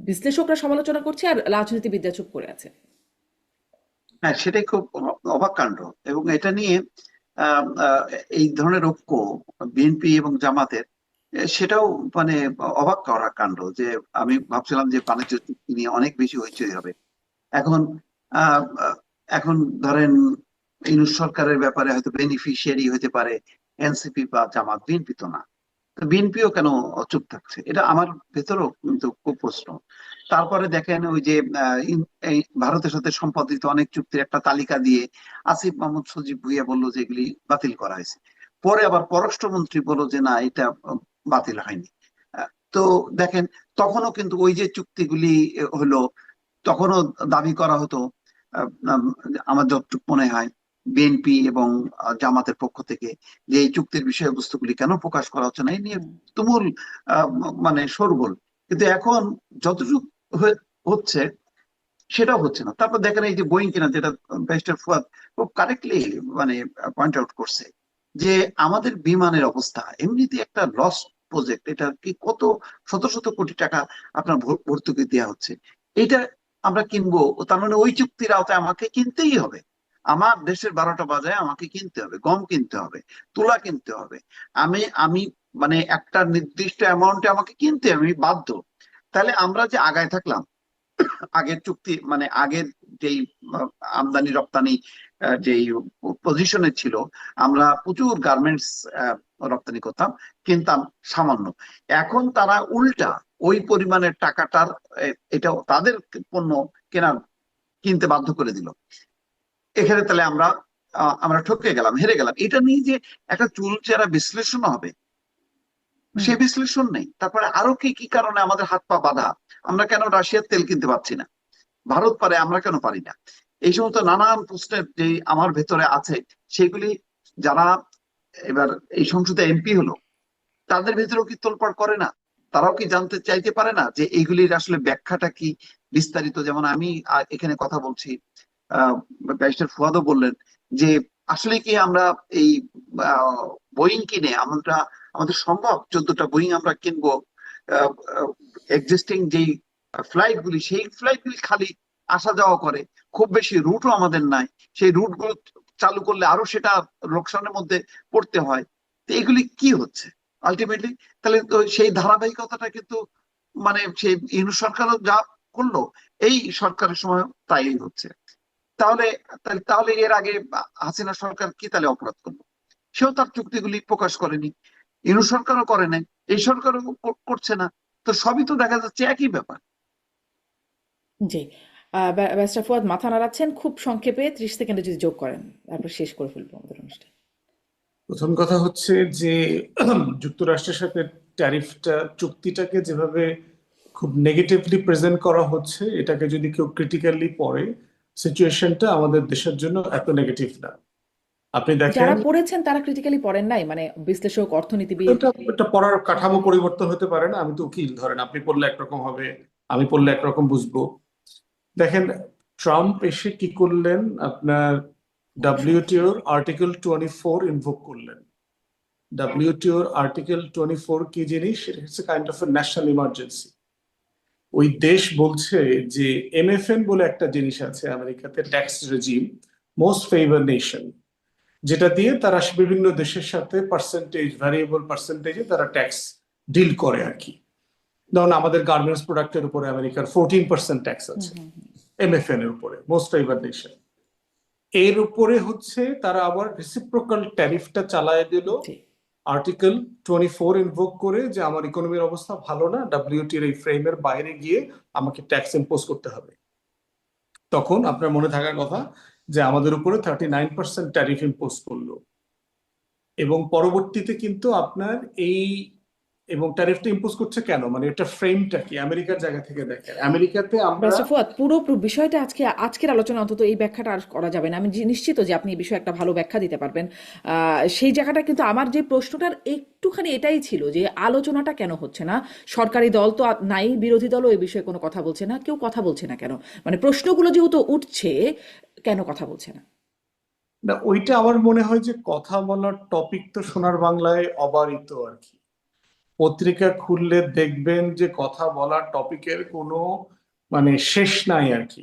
বিশ্লেষকরা সমালোচনা করছে আর রাজনীতিবিদরা চুপ করে আছে? হ্যাঁ, সেটাই খুব অবাক কাণ্ড। এবং এটা নিয়ে আহ, আহ, এই ধরনের ঐক্য বিএনপি এবং জামাতের, সেটাও মানে অবাক করা কাণ্ড। যে আমি ভাবছিলাম যে বাণিজ্য চুক্তি নিয়ে অনেক বেশি হইচই হবে। এখন আহ, আহ, এখন ধরেন ইউনূস সরকারের ব্যাপারে হয়তো বেনিফিশিয়ারি হতে পারে এনসিপি বা জামাত, বিএনপি তো না। বিএনপিও কেন চুপ থাকছে, এটা আমার ভেতরেও কিন্তু খুব প্রশ্ন। তারপরে দেখেন ওই যে এই ভারতের সাথে সম্পাদিত অনেক চুক্তির একটা তালিকা দিয়ে আসিফ মাহমুদ সজীব ভুইয়া বললো যে এগুলি বাতিল করা হয়েছে। পরে আবার পররাষ্ট্রমন্ত্রী বললো যে না, এটা বাতিল হয়নি। তো দেখেন, তখনও কিন্তু ওই যে চুক্তিগুলি হলো, তখনও দাবি করা হতো, আহ, আহ, আমার যতটুকু মনে হয় বিএনপি এবং জামাতের পক্ষ থেকে, যে এই চুক্তির বিষয়বস্তুগুলি কেন প্রকাশ করা হচ্ছে না, এই নিয়ে তুমুল মানে শোরগোল। কিন্তু এখন যতটুকু হচ্ছে সেটাও হচ্ছে না। তারপর দেখেন এই যে বোয়িং কিনা, যেটা ব্যারিস্টার ফুয়াদ খুব কারেক্টলি মানে পয়েন্ট আউট করছে, যে আমাদের বিমানের অবস্থা এমনিতে একটা লস প্রজেক্ট, এটা কি কত শত শত কোটি টাকা আপনার ভর্তুকি দেওয়া হচ্ছে, এটা আমরা কিনবো, তার মানে ওই চুক্তির আওতায় আমাকে কিনতেই হবে। আমার দেশের 12টা বাজায় আমাকে কিনতে হবে, গম কিনতে হবে, তুলা কিনতে হবে। আমি আমি মানে একটা নির্দিষ্ট অ্যামাউন্টে আমাকে কিনতে হবে, আমি বাধ্য। তাহলে আমরা যে আগায় থাকলাম, আগের চুক্তি মানে আগের যেই আমদানি রপ্তানি যেই পজিশনে ছিল, আমরা প্রচুর গার্মেন্টস রপ্তানি করতাম, কিনতাম সামান্য। এখন তারা উল্টা ওই পরিমাণের টাকাটার এটাও তাদের পণ্য কেনার কিনতে বাধ্য করে দিল। এখানে তাহলে আমরা ঠকে গেলাম, হেরে গেলাম। এটা নিয়ে যে একটা চুলচেরা বিশ্লেষণ হবে, হুম। সে বিশ্লেষণ নেই। তারপরে আরো কি কি কারণে আমাদের হাত পা বাঁধা, আমরা কেন রাশিয়ার তেল কিনতে পারছি না, ভারত পারে আমরা কেন পারি না। এই সমস্ত নানান প্রশ্নের যে আমার ভেতরে আছে, সেগুলি যারা এবার এই সংসদে এমপি হলো, তাদের ভেতরেও কি তোলপাড় করে না? তারাও কি জানতে চাইতে পারে না যে এইগুলির আসলে ব্যাখ্যাটা কি বিস্তারিত? যেমন আমি এখানে কথা বলছি, ব্যারিস্টার ফুয়াদও বললেন যে আসলে কি আমরা এই বোয়িং কিনে আমাদের সম্ভব 14টা বোয়িং আমরা কিনবো? এক্সিস্টিং যেই ফ্লাইট গুলি, সেই ফ্লাইট গুলি খালি আসা যাওয়া করে, খুব বেশি রুটও আমাদের নাই। সেই রুট গুলো চালু করলে আরো সেটা লোকসানের মধ্যে পড়তে হয়। তো এগুলি কি হচ্ছে আলটিমেটলি? তাহলে তো সেই ধারাবাহিকতাটা কিন্তু মানে সেই ইউনূস সরকারও যা করলো, এই সরকারের সময় তাই হচ্ছে। তাহলে তাহলে এর আগে হাসিনা সরকার কি তাহলে অপরাধ করলো? সেও তার চুক্তিগুলি প্রকাশ করেনি, ইউনূস সরকারও করে নাই, এই সরকারও করছে না। তো সবই তো দেখা যাচ্ছে একই ব্যাপার। জি। ব্যারিস্টার ফুয়াদ মাথা নাড়াচ্ছেন, খুব সংক্ষেপে 30 সেকেন্ডে যদি যোগ করেন, তারপর শেষ করে ফেলবো আমাদের অনুষ্ঠান। প্রথম কথা হচ্ছে যে যুক্তরাষ্ট্রের সাথে ট্যারিফটা চুক্তিটাকে যেভাবে খুব নেগেটিভলি প্রেজেন্ট করা হচ্ছে, এটাকে যদি কেউ ক্রিটিক্যালি পড়ে, সিচুয়েশনটা আমাদের দেশের জন্য এত নেগেটিভ না। আপনি দেখেন, যারা পড়েছেন তারা ক্রিটিক্যালি পড়েন নাই, মানে বিশ্লেষক, অর্থনীতিবিদ। এটা পড়ার কাঠামো পরিবর্তন হতে পারে না। আমি তো উকিল, ধরেন আপনি পড়লে একরকম হবে, আমি পড়লে একরকম বুঝবো। দেখেন, ট্রাম্প এসে কি করলেন, আপনার ডাব্লিউটিওর আর্টিকেল 24 ইনভোক করলেন। ডাব্লিউটিওর আর্টিকেল 24 কি জিনিস? এটা হচ্ছে কাইন্ড অফ ন্যাশনাল ইমার্জেন্সি। ওই দেশ বলছে যে এমএফএন বলে একটা জিনিস আছে আমেরিকাতে, tax regime, most favour nation, যেটা দিয়ে তারা বিভিন্ন দেশের সাথে পার্সেন্টেজ, ভ্যারিয়েবল পার্সেন্টেজে তারা ট্যাক্স ডিল করে আর কি। ধরুন আমাদের গার্মেন্টস প্রোডাক্টের উপরে আমেরিকার 14% ট্যাক্স আছে, এমএফএন এর উপরে, মোস্ট ফেভার নেশন। এর উপরে হচ্ছে তারা আবার রেসিপ্রোকাল ট্যারিফটা চালায় দিল, জি। আর্টিকেল 24 ইনভোক করে, যে আমার ইকোনমির অবস্থা ভালো না, ডাব্লিউটির এই ফ্রেমের বাইরে গিয়ে আমাকে ট্যাক্স ইম্পোজ করতে হবে। তখন আপনার মনে থাকার কথা যে আমাদের উপরে 39% ট্যারিফ ইম্পোজ করলো। এবং পরবর্তীতে কিন্তু আপনার এই, এবং ট্যারিফটা ইম্পোজ করছে কেন, মানে এটা ফ্রেমটা কি, আমেরিকার জায়গা থেকে দেখেন, আমেরিকাতে আমরা ব্যারিস্টার ফুয়াদ, পুরো বিষয়টা আজকের আলোচনা অন্তত এই ব্যাখ্যাটা আর করা যাবে না। আমি নিশ্চিত যে আপনি এই বিষয়ে একটা ভালো ব্যাখ্যা দিতে পারবেন। সেই জায়গাটা কিন্তু আমার যে প্রশ্নটার একটুখানি এটাই ছিল যে আলোচনাটা কেন হচ্ছে না? সরকারি দল তো নাই, বিরোধী দলও এই বিষয়ে কোনো কথা বলছে না, কেউ কথা বলছে না কেন? মানে প্রশ্নগুলো যেহেতু উঠছে, কেন কথা বলছে না? না, ওইটা আমার মনে হয় যে কথা বলার টপিক তো সোনার বাংলায় অবারিত আর কি। পত্রিকা খুললে দেখবেন যে কথা বলার টপিকের কোনো মানে শেষ নাই আর কি।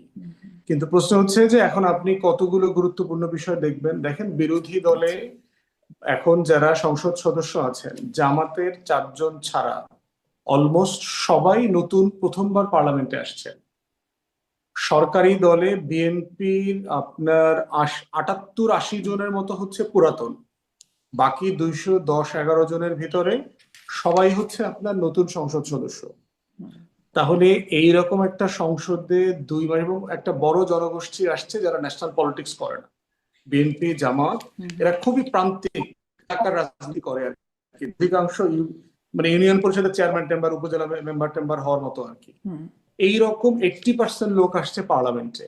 কিন্তু প্রশ্ন হচ্ছে যে এখন আপনি কতগুলো গুরুত্বপূর্ণ বিষয় দেখবেন। দেখেন, বিরোধী দলে এখন যারা সংসদ সদস্য আছেন, জামাতের 4 জন ছাড়া অলমোস্ট সবাই নতুন, প্রথমবার পার্লামেন্টে আসছেন। সরকারি দলে বিএনপির আপনার 78-80 জনের মতো হচ্ছে পুরাতন, বাকি 210-11 জনের ভিতরে সবাই হচ্ছে আপনার নতুন সংসদ সদস্য। তাহলে এইরকম একটা সংসদে 2 মাস এবং একটা বড় জনগোষ্ঠী আসছে যারা ন্যাশনাল পলিটিক্স করে না, বিএনপি, জামাত, এরা খুবই প্রান্তিক এলাকার রাজনীতি করে আর কি। অধিকাংশ মানে ইউনিয়ন পরিষদের চেয়ারম্যান টেম্বার, উপজেলা মেম্বার টেম্বার হওয়ার মতো আর কি। এইরকম 80% লোক আসছে পার্লামেন্টে।